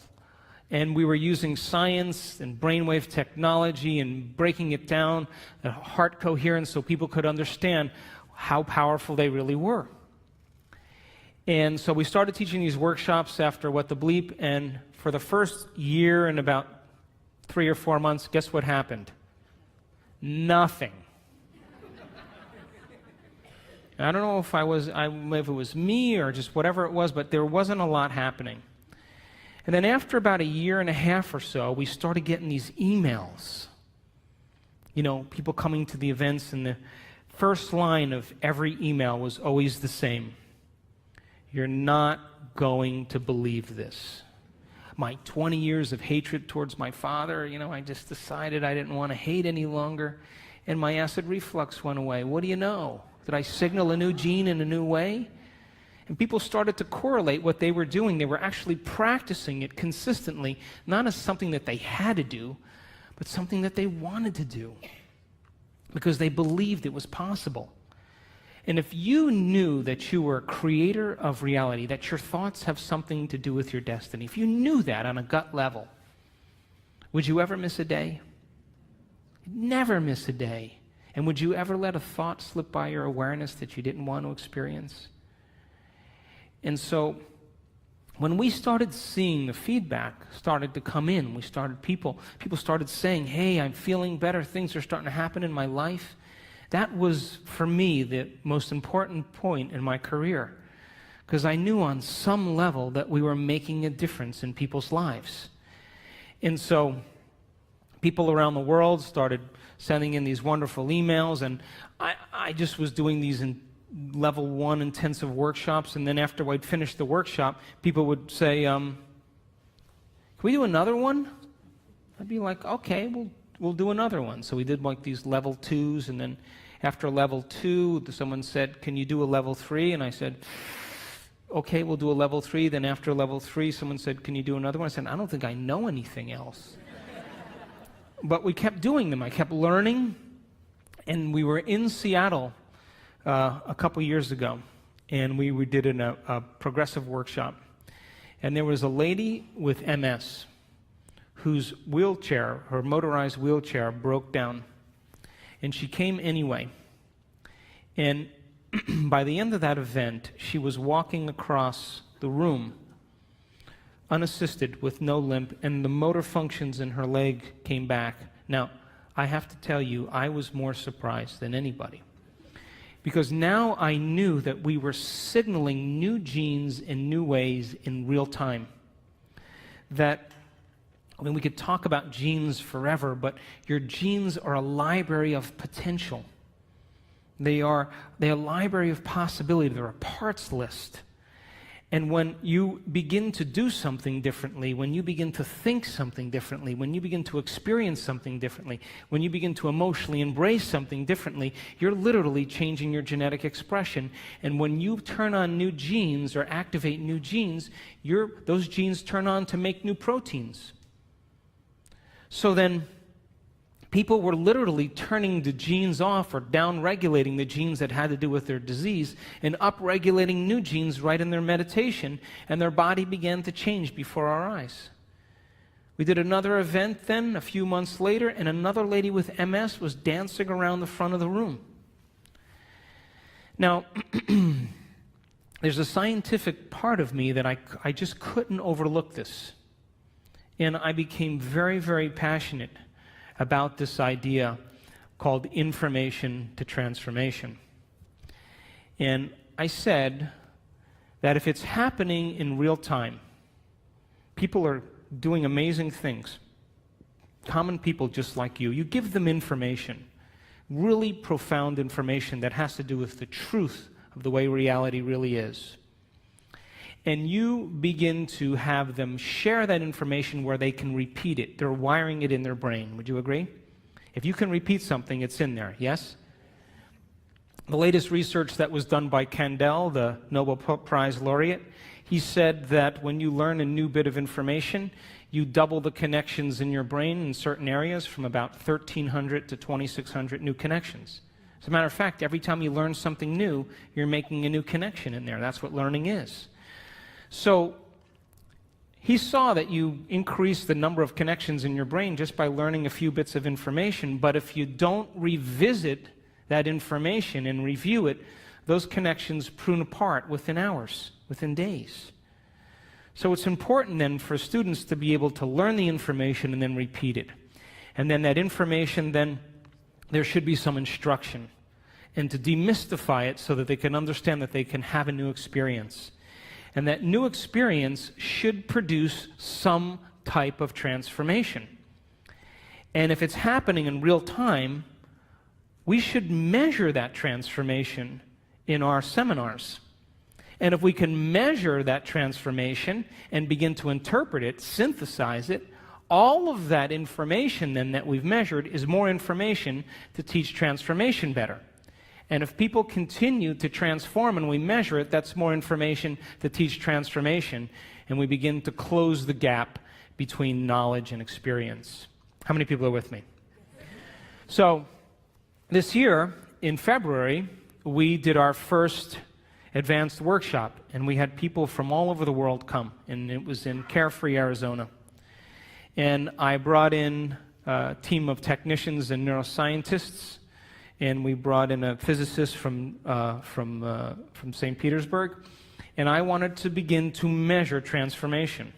And we were using science and brainwave technology and breaking it down, the heart coherence, so people could understand how powerful they really were. And so we started teaching these workshops after What the Bleep, and for the first year and about 3 or 4 months, guess what happened? Nothing. I don't know if it was me or just whatever it was, but there wasn't a lot happening. And then after about 1.5 years or so, we started getting these emails. You know, people coming to the events, and the first line of every email was always the same. You're not going to believe this. My 20 years of hatred towards my father, I just decided I didn't want to hate any longer, and my acid reflux went away. What do you know? Did I signal a new gene in a new way? And people started to correlate what they were doing. They were actually practicing it consistently, not as something that they had to do, but something that they wanted to do, because they believed it was possible. And if you knew that you were a creator of reality, that your thoughts have something to do with your destiny, if you knew that on a gut level, would you ever miss a day? Never miss a day. And would you ever let a thought slip by your awareness that you didn't want to experience? And so when we started seeing the feedback started to come in, people started saying, hey, I'm feeling better, things are starting to happen in my life. That was, for me, the most important point in my career, because I knew on some level that we were making a difference in people's lives. And so people around the world started sending in these wonderful emails, and I just was doing these in level 1 intensive workshops, and then after I'd finished the workshop, people would say, can we do another one? I'd be like, okay, we'll do another one. So we did like these level 2s, and then after level 2, someone said, can you do a level 3? And I said, okay, we'll do a level 3. Then after level 3, someone said, can you do another one? I said, I don't think I know anything else. But we kept doing them. I kept learning, and we were in Seattle a couple years ago, and we did a progressive workshop. And there was a lady with MS whose wheelchair, her motorized wheelchair, broke down. And she came anyway. And by the end of that event, she was walking across the room unassisted with no limp, and the motor functions in her leg came back. Now, I have to tell you, I was more surprised than anybody, because now I knew that we were signaling new genes in new ways in real time. We could talk about genes forever, but your genes are a library of potential. They're a library of possibility. They're a parts list. And when you begin to do something differently, when you begin to think something differently, when you begin to experience something differently, when you begin to emotionally embrace something differently, you're literally changing your genetic expression. And when you turn on new genes or activate new genes, those genes turn on to make new proteins. So then People were literally turning the genes off or down-regulating the genes that had to do with their disease and up-regulating new genes right in their meditation, and their body began to change before our eyes. We did another event then, a few months later, and another lady with MS was dancing around the front of the room. Now, there's a scientific part of me that I just couldn't overlook this. And I became very, very passionate about this idea called information to transformation. And I said that if it's happening in real time, people are doing amazing things, common people just like you give them information, really profound information that has to do with the truth of the way reality really is. And you begin to have them share that information where they can repeat it. They're wiring it in their brain. Would you agree? If you can repeat something, it's in there, yes? The latest research that was done by Kandel, the Nobel Prize laureate, he said that when you learn a new bit of information, you double the connections in your brain in certain areas from about 1,300 to 2,600 new connections. As a matter of fact, every time you learn something new, you're making a new connection in there. That's what learning is. So he saw that you increase the number of connections in your brain just by learning a few bits of information, but if you don't revisit that information and review it, those connections prune apart within hours, within days. So it's important then for students to be able to learn the information and then repeat it. And then that information, then there should be some instruction, and to demystify it so that they can understand that they can have a new experience. And that new experience should produce some type of transformation. And if it's happening in real time, we should measure that transformation in our seminars. And if we can measure that transformation and begin to interpret it, synthesize it, all of that information then that we've measured is more information to teach transformation better. And if people continue to transform and we measure it, that's more information to teach transformation, and we begin to close the gap between knowledge and experience. How many people are with me? So this year, in February, we did our first advanced workshop, and we had people from all over the world come, and it was in Carefree, Arizona. And I brought in a team of technicians and neuroscientists, and we brought in a physicist from St. Petersburg, and I wanted to begin to measure transformation.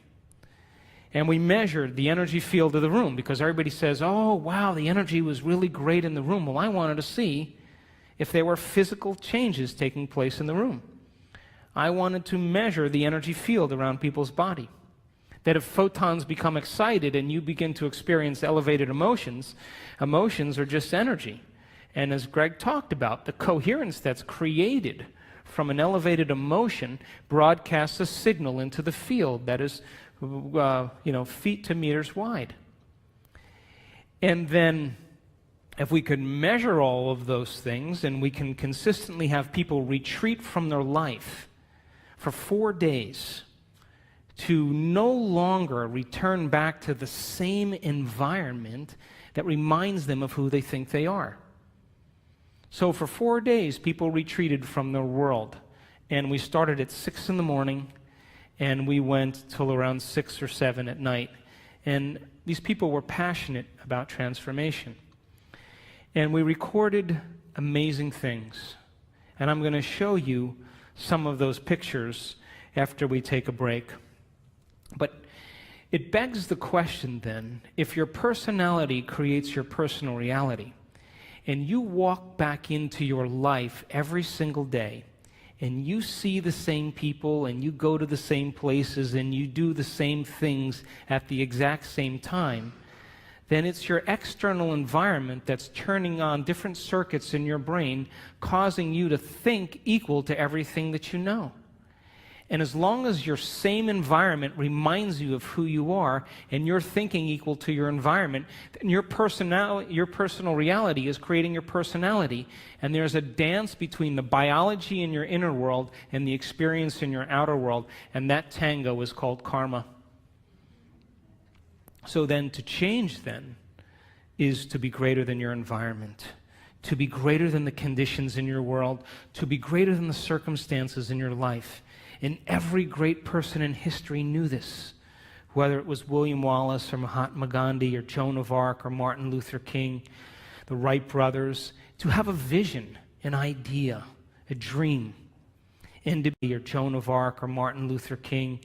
And we measured the energy field of the room, because everybody says, oh, wow, the energy was really great in the room. Well, I wanted to see if there were physical changes taking place in the room. I wanted to measure the energy field around people's body. That if photons become excited and you begin to experience elevated emotions, emotions are just energy. And as Greg talked about, the coherence that's created from an elevated emotion broadcasts a signal into the field that is, feet to meters wide. And then if we could measure all of those things and we can consistently have people retreat from their life for 4 days to no longer return back to the same environment that reminds them of who they think they are. So for 4 days, people retreated from their world. And we started at 6 in the morning, and we went till around 6 or 7 at night. And these people were passionate about transformation. And we recorded amazing things. And I'm going to show you some of those pictures after we take a break. But it begs the question then, if your personality creates your personal reality, and you walk back into your life every single day, and you see the same people, and you go to the same places, and you do the same things at the exact same time, then it's your external environment that's turning on different circuits in your brain, causing you to think equal to everything that you know. And as long as your same environment reminds you of who you are, and you're thinking equal to your environment, then your personal reality is creating your personality. And there's a dance between the biology in your inner world and the experience in your outer world, and that tango is called karma. So then to change then, is to be greater than your environment, to be greater than the conditions in your world, to be greater than the circumstances in your life. And every great person in history knew this, whether it was William Wallace or Mahatma Gandhi or Joan of Arc or Martin Luther King, the Wright brothers, to have a vision, an idea, a dream, and to be, or Joan of Arc or Martin Luther King,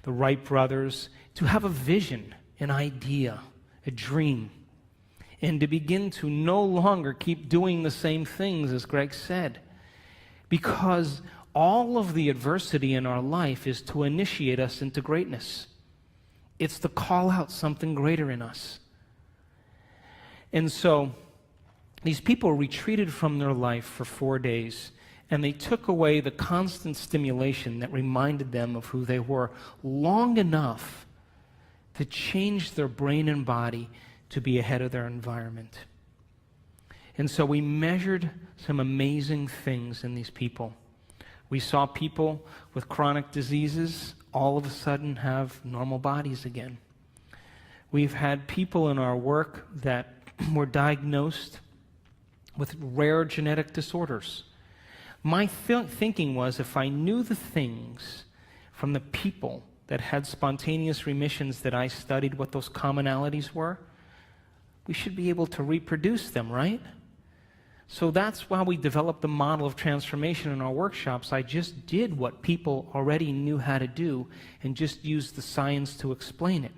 the Wright brothers, to have a vision, an idea, a dream, and to begin to no longer keep doing the same things, as Greg said, because all of the adversity in our life is to initiate us into greatness. It's to call out something greater in us. And so these people retreated from their life for 4 days, and they took away the constant stimulation that reminded them of who they were long enough to change their brain and body to be ahead of their environment. And so we measured some amazing things in these people. We saw people with chronic diseases all of a sudden have normal bodies again. We've had people in our work that were diagnosed with rare genetic disorders. My thinking was, if I knew the things from the people that had spontaneous remissions that I studied, what those commonalities were, we should be able to reproduce them, right? So that's why we developed the model of transformation in our workshops. I just did what people already knew how to do and just used the science to explain it.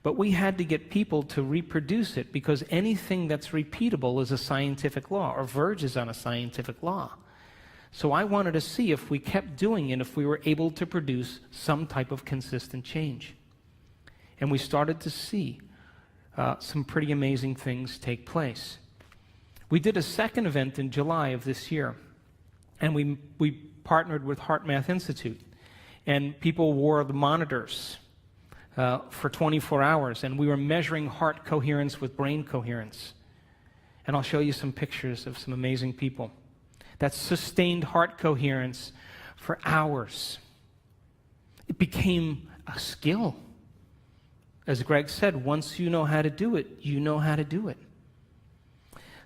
But we had to get people to reproduce it, because anything that's repeatable is a scientific law, or verges on a scientific law. So I wanted to see if we kept doing it, if we were able to produce some type of consistent change. And we started to see some pretty amazing things take place. We did a second event in July of this year, and we partnered with HeartMath Institute, and people wore the monitors for 24 hours, and we were measuring heart coherence with brain coherence. And I'll show you some pictures of some amazing people. That sustained heart coherence for hours. It became a skill. As Greg said, once you know how to do it, you know how to do it.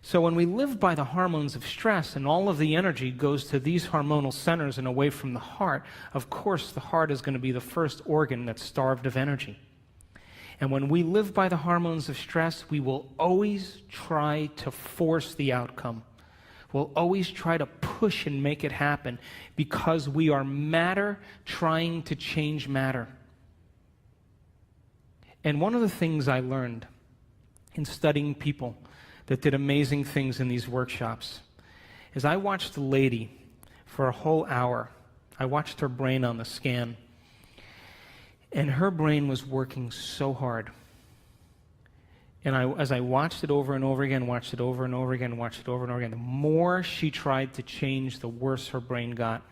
So when we live by the hormones of stress and all of the energy goes to these hormonal centers and away from the heart, of course the heart is going to be the first organ that's starved of energy. And when we live by the hormones of stress, we will always try to force the outcome. We'll always try to push and make it happen, because we are matter trying to change matter. And one of the things I learned in studying people that did amazing things in these workshops is I watched a lady for a whole hour. I watched her brain on the scan, and her brain was working so hard. And as I watched it over and over again, watched it over and over again, watched it over and over again, the more she tried to change, the worse her brain got.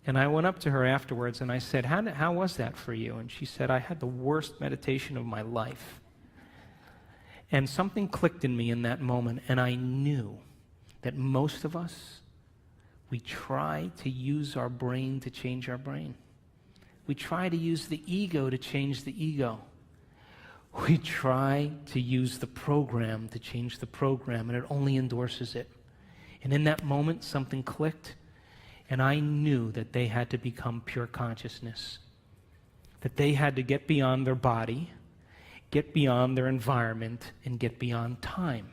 And I went up to her afterwards and I said, how was that for you? And she said, I had the worst meditation of my life. And something clicked in me in that moment, and I knew that most of us, we try to use our brain to change our brain. We try to use the ego to change the ego. We try to use the program to change the program, and it only endorses it. And in that moment, something clicked, and I knew that they had to become pure consciousness, that they had to get beyond their body, get beyond their environment, and get beyond time.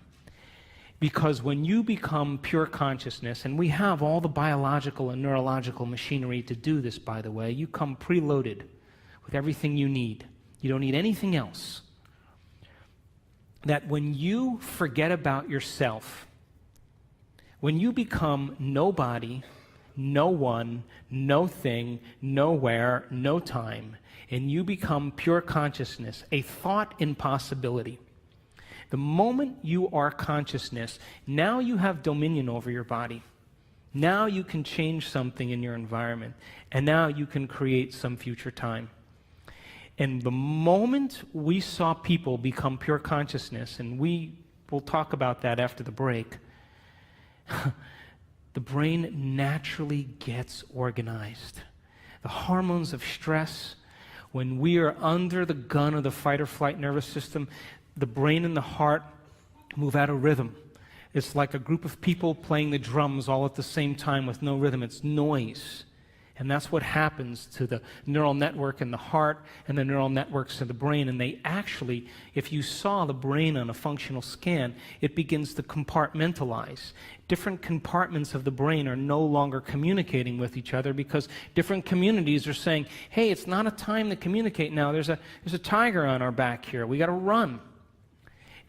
Because when you become pure consciousness, and we have all the biological and neurological machinery to do this, by the way, you come preloaded with everything you need. You don't need anything else. That when you forget about yourself, when you become nobody, no one, no thing, nowhere, no time, and you become pure consciousness, a thought impossibility. The moment you are consciousness, now you have dominion over your body. Now you can change something in your environment, and now you can create some future time. And the moment we saw people become pure consciousness, and we will talk about that after the break, the brain naturally gets organized. The hormones of stress, when we are under the gun of the fight or flight nervous system, the brain and the heart move out of rhythm. It's like a group of people playing the drums all at the same time with no rhythm. It's noise. And that's what happens to the neural network in the heart and the neural networks in the brain. And they actually, if you saw the brain on a functional scan, it begins to compartmentalize. Different compartments of the brain are no longer communicating with each other because different communities are saying, hey, it's not a time to communicate now. There's a tiger on our back here. We got to run.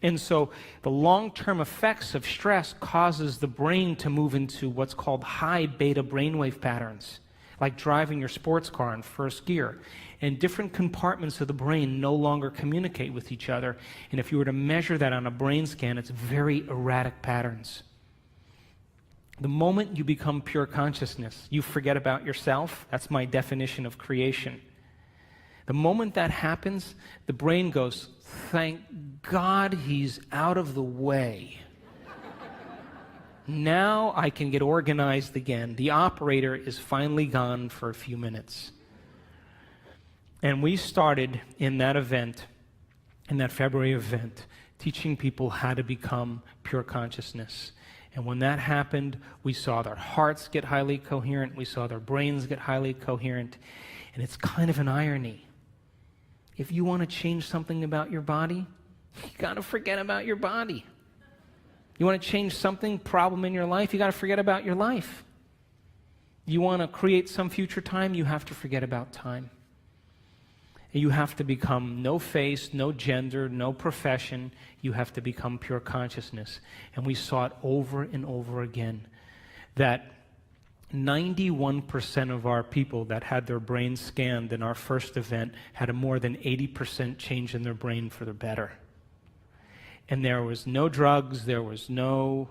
And so the long-term effects of stress causes the brain to move into what's called high beta brainwave patterns, like driving your sports car in first gear. And different compartments of the brain no longer communicate with each other. And if you were to measure that on a brain scan, it's very erratic patterns. The moment you become pure consciousness, you forget about yourself. That's my definition of creation. The moment that happens, the brain goes, thank God he's out of the way. Now I can get organized again. The operator is finally gone for a few minutes. And we started in that event, in that February event, teaching people how to become pure consciousness. And when that happened, we saw their hearts get highly coherent. We saw their brains get highly coherent. And it's kind of an irony. If you want to change something about your body, you got to forget about your body. You want to change something, problem in your life, you got to forget about your life. You want to create some future time, you have to forget about time. And you have to become no face, no gender, no profession. You have to become pure consciousness. And we saw it over and over again that 91% of our people that had their brains scanned in our first event had a more than 80% change in their brain for the better. And there was no drugs, there was no,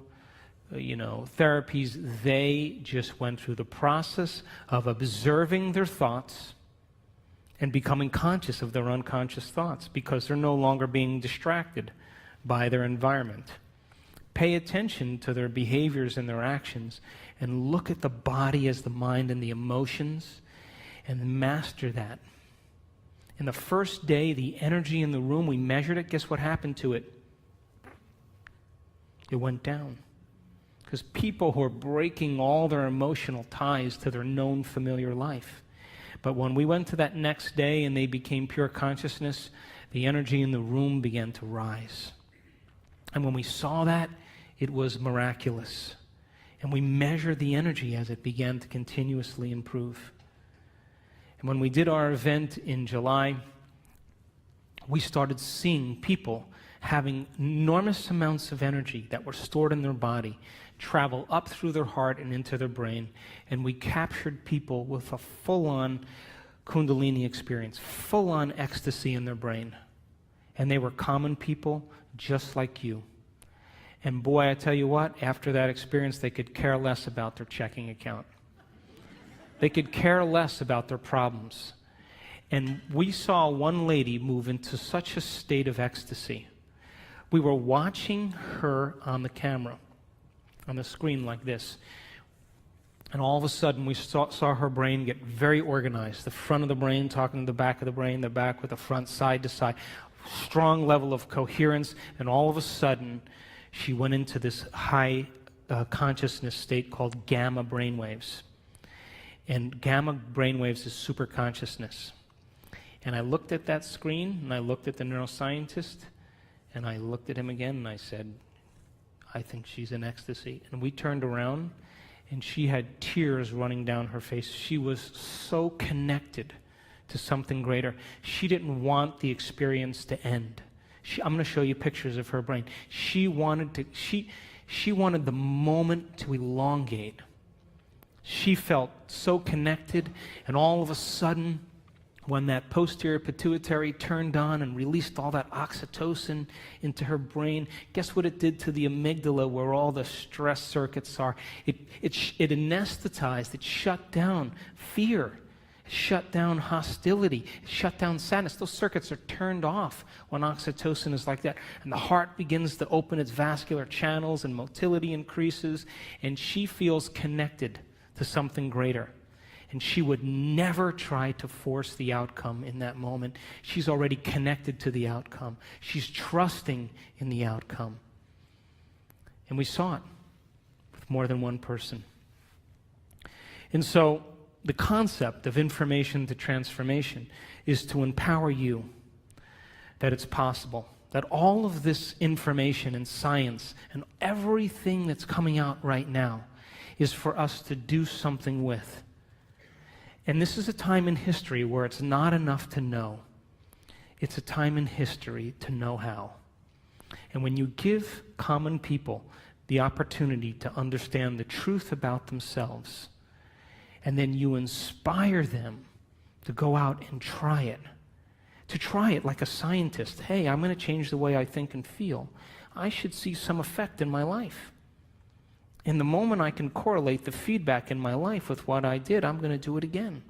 therapies. They just went through the process of observing their thoughts and becoming conscious of their unconscious thoughts because they're no longer being distracted by their environment. Pay attention to their behaviors and their actions and look at the body as the mind and the emotions and master that. In the first day, the energy in the room, we measured it. Guess what happened to it? It went down. Because people who are breaking all their emotional ties to their known familiar life. But when we went to that next day and they became pure consciousness, the energy in the room began to rise. And when we saw that, it was miraculous. And we measured the energy as it began to continuously improve. And when we did our event in July, we started seeing people having enormous amounts of energy that were stored in their body travel up through their heart and into their brain. And we captured people with a full-on Kundalini experience, full-on ecstasy in their brain. And they were common people just like you. And boy, I tell you what, after that experience, they could care less about their checking account. They could care less about their problems. And we saw one lady move into such a state of ecstasy. We were watching her on the camera, on the screen like this. And all of a sudden, we saw her brain get very organized. The front of the brain talking to the back of the brain, the back with the front, side to side. Strong level of coherence. And all of a sudden, she went into this high consciousness state called gamma brainwaves. And gamma brainwaves is super consciousness. And I looked at that screen, and I looked at the neuroscientist, and I looked at him again, and I said, I think she's in ecstasy. And we turned around, and she had tears running down her face. She was so connected to something greater. She didn't want the experience to end. I'm going to show you pictures of her brain. She wanted the moment to elongate. She felt so connected, and all of a sudden, when that posterior pituitary turned on and released all that oxytocin into her brain, guess what it did to the amygdala where all the stress circuits are? It anesthetized, it shut down fear, it shut down hostility, it shut down sadness. Those circuits are turned off when oxytocin is like that. And the heart begins to open its vascular channels and motility increases, and she feels connected to something greater. And she would never try to force the outcome in that moment. She's already connected to the outcome. She's trusting in the outcome. And we saw it with more than one person. And so the concept of information to transformation is to empower you that it's possible, that all of this information and science and everything that's coming out right now is for us to do something with. And this is a time in history where it's not enough to know. It's a time in history to know how. And when you give common people the opportunity to understand the truth about themselves, and then you inspire them to go out and try it, like a scientist. Hey, I'm going to change the way I think and feel. I should see some effect in my life. And the moment I can correlate the feedback in my life with what I did, I'm going to do it again.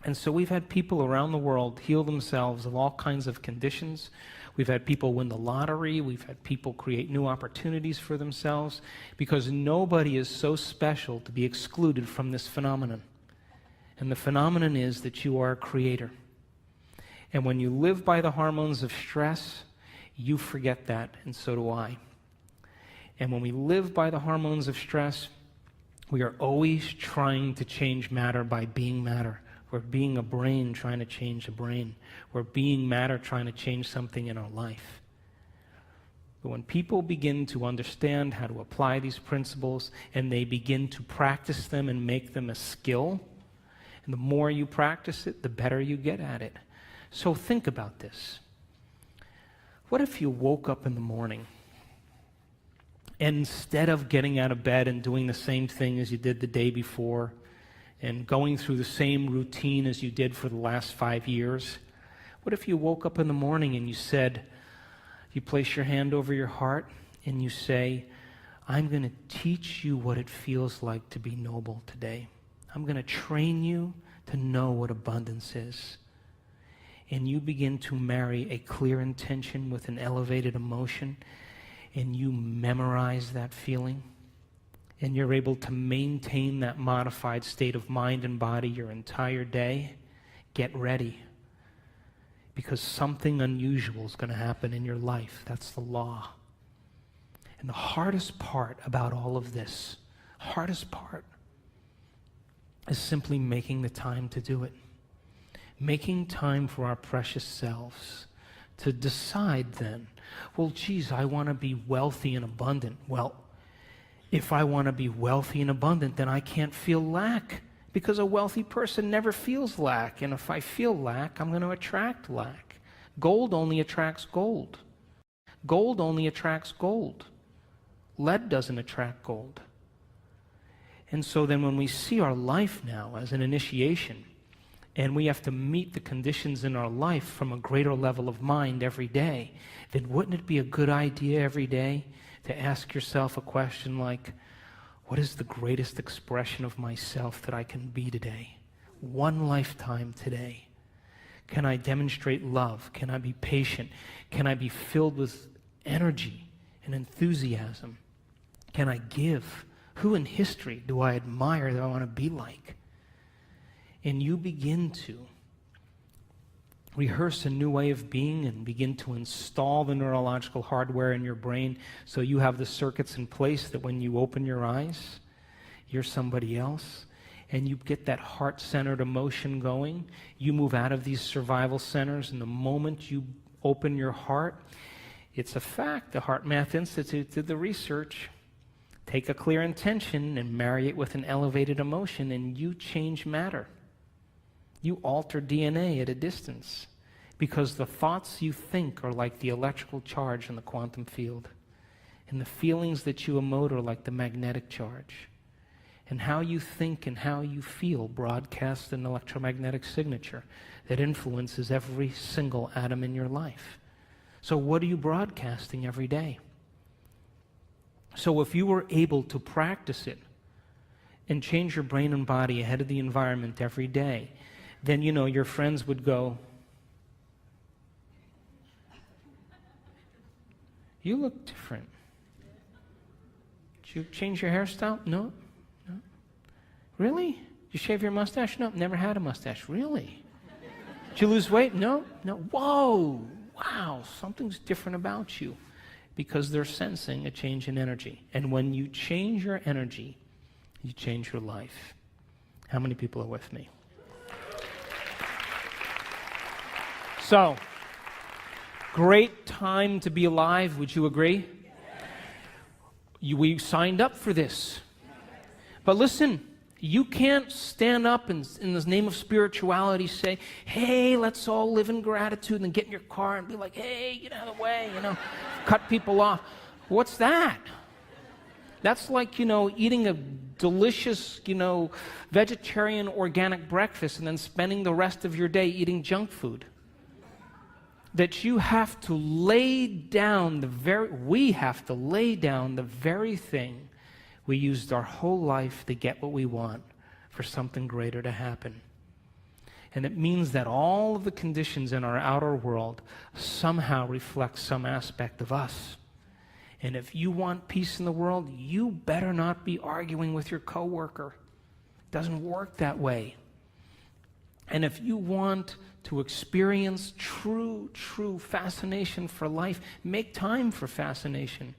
And so we've had people around the world heal themselves of all kinds of conditions. We've had people win the lottery. We've had people create new opportunities for themselves, because nobody is so special to be excluded from this phenomenon. And the phenomenon is that you are a creator. And when you live by the hormones of stress, you forget that, and so do I. And when we live by the hormones of stress, we are always trying to change matter by being matter. We're being a brain trying to change a brain. We're being matter trying to change something in our life. But when people begin to understand how to apply these principles and they begin to practice them and make them a skill, and the more you practice it, the better you get at it. So think about this. What if you woke up in the morning and instead of getting out of bed and doing the same thing as you did the day before and going through the same routine as you did for the last 5 years, what if you woke up in the morning and you place your hand over your heart and you say, I'm going to teach you what it feels like to be noble today. I'm going to train you to know what abundance is. And you begin to marry a clear intention with an elevated emotion, and you memorize that feeling, and you're able to maintain that modified state of mind and body your entire day. Get ready, because something unusual is going to happen in your life. That's the law. And the hardest part about all of this, hardest part, is simply making the time to do it. Making time for our precious selves to decide then, well, geez, I want to be wealthy and abundant. Well, if I want to be wealthy and abundant, then I can't feel lack, because a wealthy person never feels lack. And if I feel lack, I'm going to attract lack. Gold only attracts gold. Gold only attracts gold. Lead doesn't attract gold. And so then when we see our life now as an initiation, and we have to meet the conditions in our life from a greater level of mind every day, then wouldn't it be a good idea every day to ask yourself a question like, what is the greatest expression of myself that I can be today? One lifetime today. Can I demonstrate love? Can I be patient? Can I be filled with energy and enthusiasm? Can I give? Who in history do I admire that I want to be like? And you begin to rehearse a new way of being and begin to install the neurological hardware in your brain so you have the circuits in place that when you open your eyes, you're somebody else. And you get that heart-centered emotion going. You move out of these survival centers, and the moment you open your heart, it's a fact. The Heart Math Institute did the research. Take a clear intention and marry it with an elevated emotion, and you change matter. You alter DNA at a distance, because the thoughts you think are like the electrical charge in the quantum field, and the feelings that you emote are like the magnetic charge. And how you think and how you feel broadcasts an electromagnetic signature that influences every single atom in your life. So what are you broadcasting every day? So if you were able to practice it and change your brain and body ahead of the environment every day, then, your friends would go, you look different. Did you change your hairstyle? No. Really? You shave your mustache? No, never had a mustache. Really? Did you lose weight? No. Whoa, wow, something's different about you. Because they're sensing a change in energy. And when you change your energy, you change your life. How many people are with me? So, great time to be alive, would you agree? We signed up for this. But listen, you can't stand up and in the name of spirituality say, hey, let's all live in gratitude, and get in your car and be like, hey, get out of the way, cut people off. What's that? That's like, eating a delicious, vegetarian organic breakfast and then spending the rest of your day eating junk food. That you have to lay down we have to lay down the very thing we used our whole life to get what we want for something greater to happen. And it means that all of the conditions in our outer world somehow reflect some aspect of us. And if you want peace in the world, you better not be arguing with your coworker. It doesn't work that way. And if you want to experience true fascination for life, make time for fascination.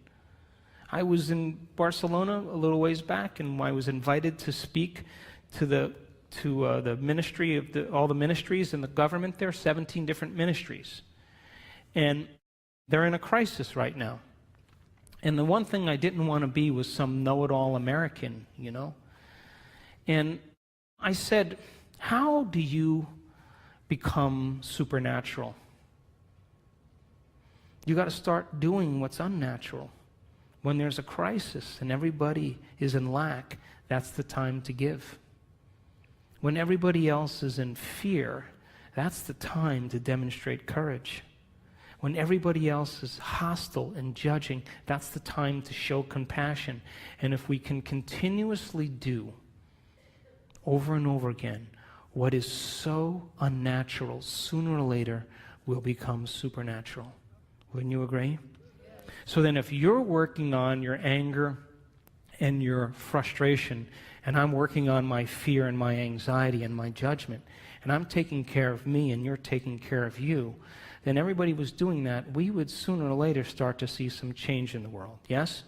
I was in Barcelona a little ways back, and I was invited to speak to the ministry of all the ministries in the government there, 17 different ministries. And they're in a crisis right now. And the one thing I didn't want to be was some know-it-all American, And I said, how do you become supernatural? You got to start doing what's unnatural. When there's a crisis and everybody is in lack, that's the time to give. When everybody else is in fear, that's the time to demonstrate courage. When everybody else is hostile and judging, that's the time to show compassion. And if we can continuously do, over and over again, what is so unnatural, sooner or later will become supernatural. Wouldn't you agree? So then if you're working on your anger and your frustration, and I'm working on my fear and my anxiety and my judgment, and I'm taking care of me and you're taking care of you, then everybody was doing that, we would sooner or later start to see some change in the world. Yes?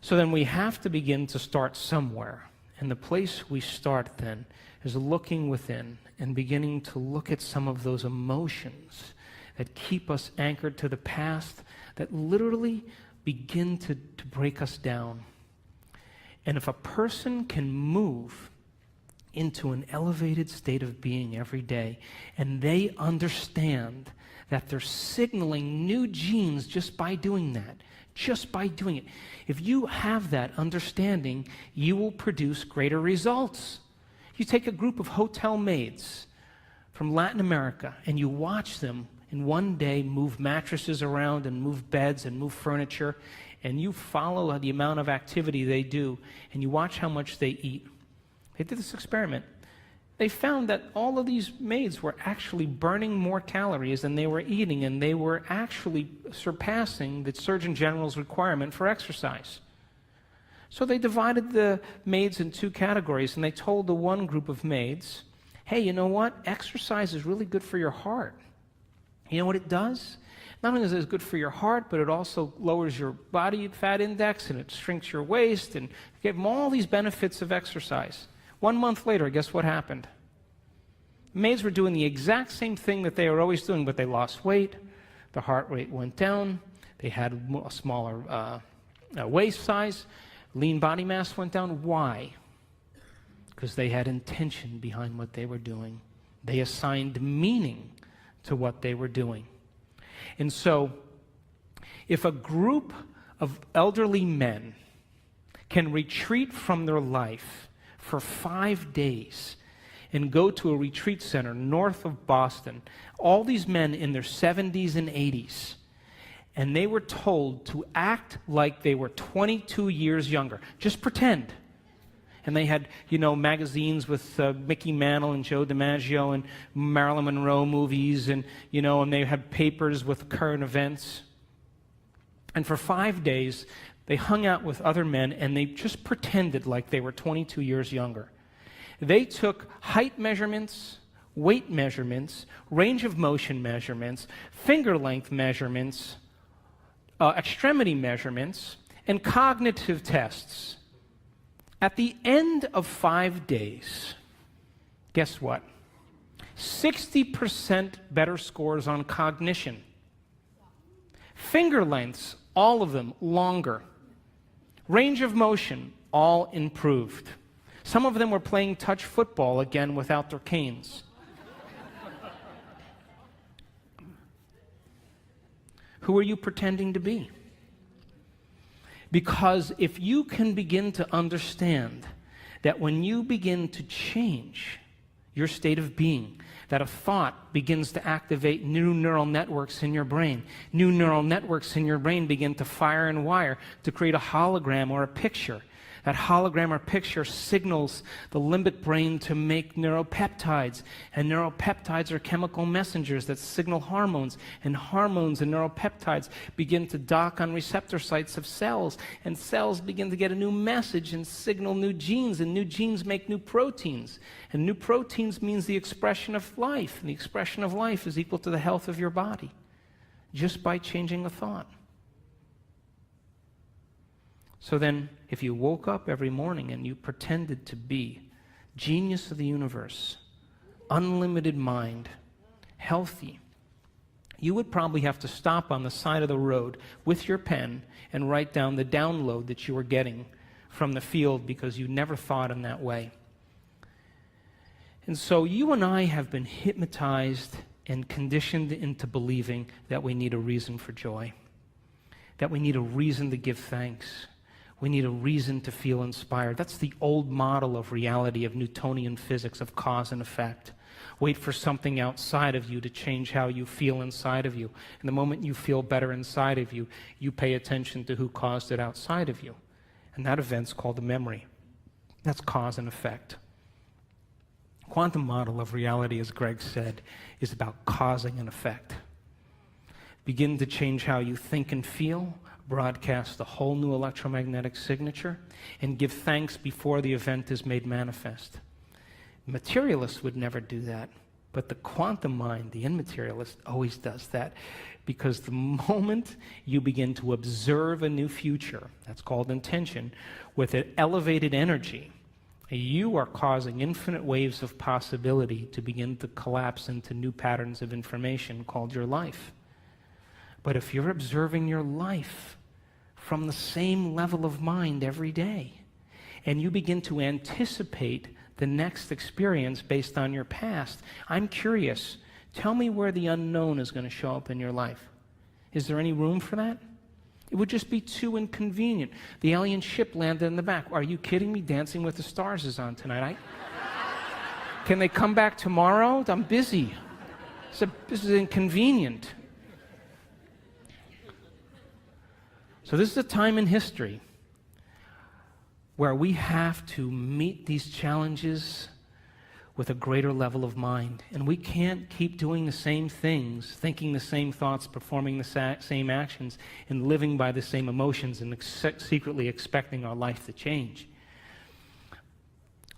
So then we have to begin to start somewhere. And the place we start then is looking within and beginning to look at some of those emotions that keep us anchored to the past, that literally begin to break us down. And if a person can move into an elevated state of being every day, and they understand that they're signaling new genes just by doing that, just by doing it. If you have that understanding, you will produce greater results. You take a group of hotel maids from Latin America, and you watch them in one day move mattresses around and move beds and move furniture, and you follow the amount of activity they do, and you watch how much they eat. They did this experiment. They found that all of these maids were actually burning more calories than they were eating, and they were actually surpassing the Surgeon General's requirement for exercise. So they divided the maids in two categories, and they told the one group of maids, hey, you know what? Exercise is really good for your heart. You know what it does? Not only is it good for your heart, but it also lowers your body fat index, and it shrinks your waist, and gave them all these benefits of exercise. 1 month later, guess what happened? Maids were doing the exact same thing that they were always doing, but they lost weight, the heart rate went down, they had a smaller waist size, lean body mass went down. Why? Because they had intention behind what they were doing. They assigned meaning to what they were doing. And so, if a group of elderly men can retreat from their life for 5 days and go to a retreat center north of Boston, all these men in their 70s and 80s, and they were told to act like they were 22 years younger. Just pretend. And they had, magazines with Mickey Mantle and Joe DiMaggio and Marilyn Monroe movies, and they had papers with current events. And for 5 days, they hung out with other men, and they just pretended like they were 22 years younger. They took height measurements, weight measurements, range of motion measurements, finger length measurements, extremity measurements, and cognitive tests. At the end of 5 days, guess what? 60% better scores on cognition. Finger lengths, all of them longer. Range of motion, all improved. Some of them were playing touch football again without their canes. Who are you pretending to be? Because if you can begin to understand that when you begin to change your state of being, that a thought begins to activate new neural networks in your brain. New neural networks in your brain begin to fire and wire to create a hologram or a picture. That hologram or picture signals the limbic brain to make neuropeptides. And neuropeptides are chemical messengers that signal hormones. And hormones and neuropeptides begin to dock on receptor sites of cells. And cells begin to get a new message and signal new genes. And new genes make new proteins. And new proteins means the expression of life. And the expression of life is equal to the health of your body. Just by changing a thought. So then, if you woke up every morning and you pretended to be genius of the universe, unlimited mind, healthy, you would probably have to stop on the side of the road with your pen and write down the download that you were getting from the field because you never thought in that way. And so you and I have been hypnotized and conditioned into believing that we need a reason for joy, that we need a reason to give thanks. We need a reason to feel inspired. That's the old model of reality, of Newtonian physics, of cause and effect. Wait for something outside of you to change how you feel inside of you. And the moment you feel better inside of you, you pay attention to who caused it outside of you. And that event's called a memory. That's cause and effect. Quantum model of reality, as Greg said, is about causing an effect. Begin to change how you think and feel, broadcast a whole new electromagnetic signature, and give thanks before the event is made manifest. Materialists would never do that, but the quantum mind, the immaterialist, always does that, because the moment you begin to observe a new future, that's called intention, with an elevated energy, you are causing infinite waves of possibility to begin to collapse into new patterns of information called your life. But if you're observing your life from the same level of mind every day, and you begin to anticipate the next experience based on your past, I'm curious, tell me where the unknown is going to show up in your life. Is there any room for that? It would just be too inconvenient. The alien ship landed in the back. Are you kidding me? Dancing with the Stars is on tonight. Can they come back tomorrow? I'm busy. This is inconvenient. So this is a time in history where we have to meet these challenges with a greater level of mind. And we can't keep doing the same things, thinking the same thoughts, performing the same actions, and living by the same emotions and secretly expecting our life to change.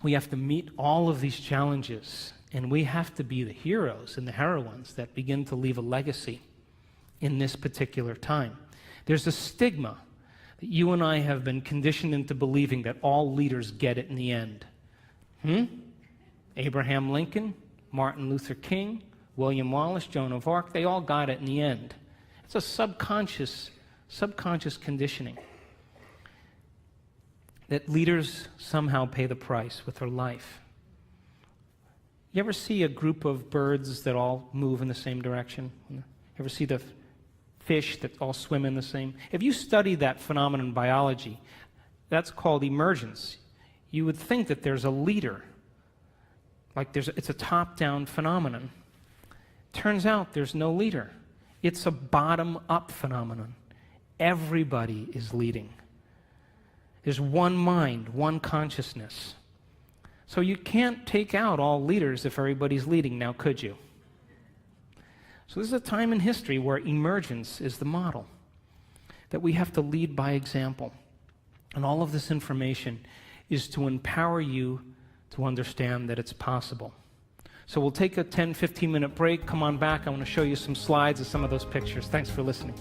We have to meet all of these challenges, and we have to be the heroes and the heroines that begin to leave a legacy in this particular time. There's a stigma that you and I have been conditioned into believing that all leaders get it in the end. Abraham Lincoln, Martin Luther King, William Wallace, Joan of Arc, they all got it in the end. It's a subconscious conditioning that leaders somehow pay the price with their life. You ever see a group of birds that all move in the same direction? You ever see the fish that all swim in the same? If you study that phenomenon in biology, that's called emergence. You would think that there's a leader, like it's a top-down phenomenon. Turns out there's no leader. It's a bottom-up phenomenon. Everybody is leading. There's one mind, one consciousness. So you can't take out all leaders if everybody's leading now, could you? So this is a time in history where emergence is the model, that we have to lead by example. And all of this information is to empower you to understand that it's possible. So we'll take a 10, 15-minute break. Come on back. I want to show you some slides of some of those pictures. Thanks for listening.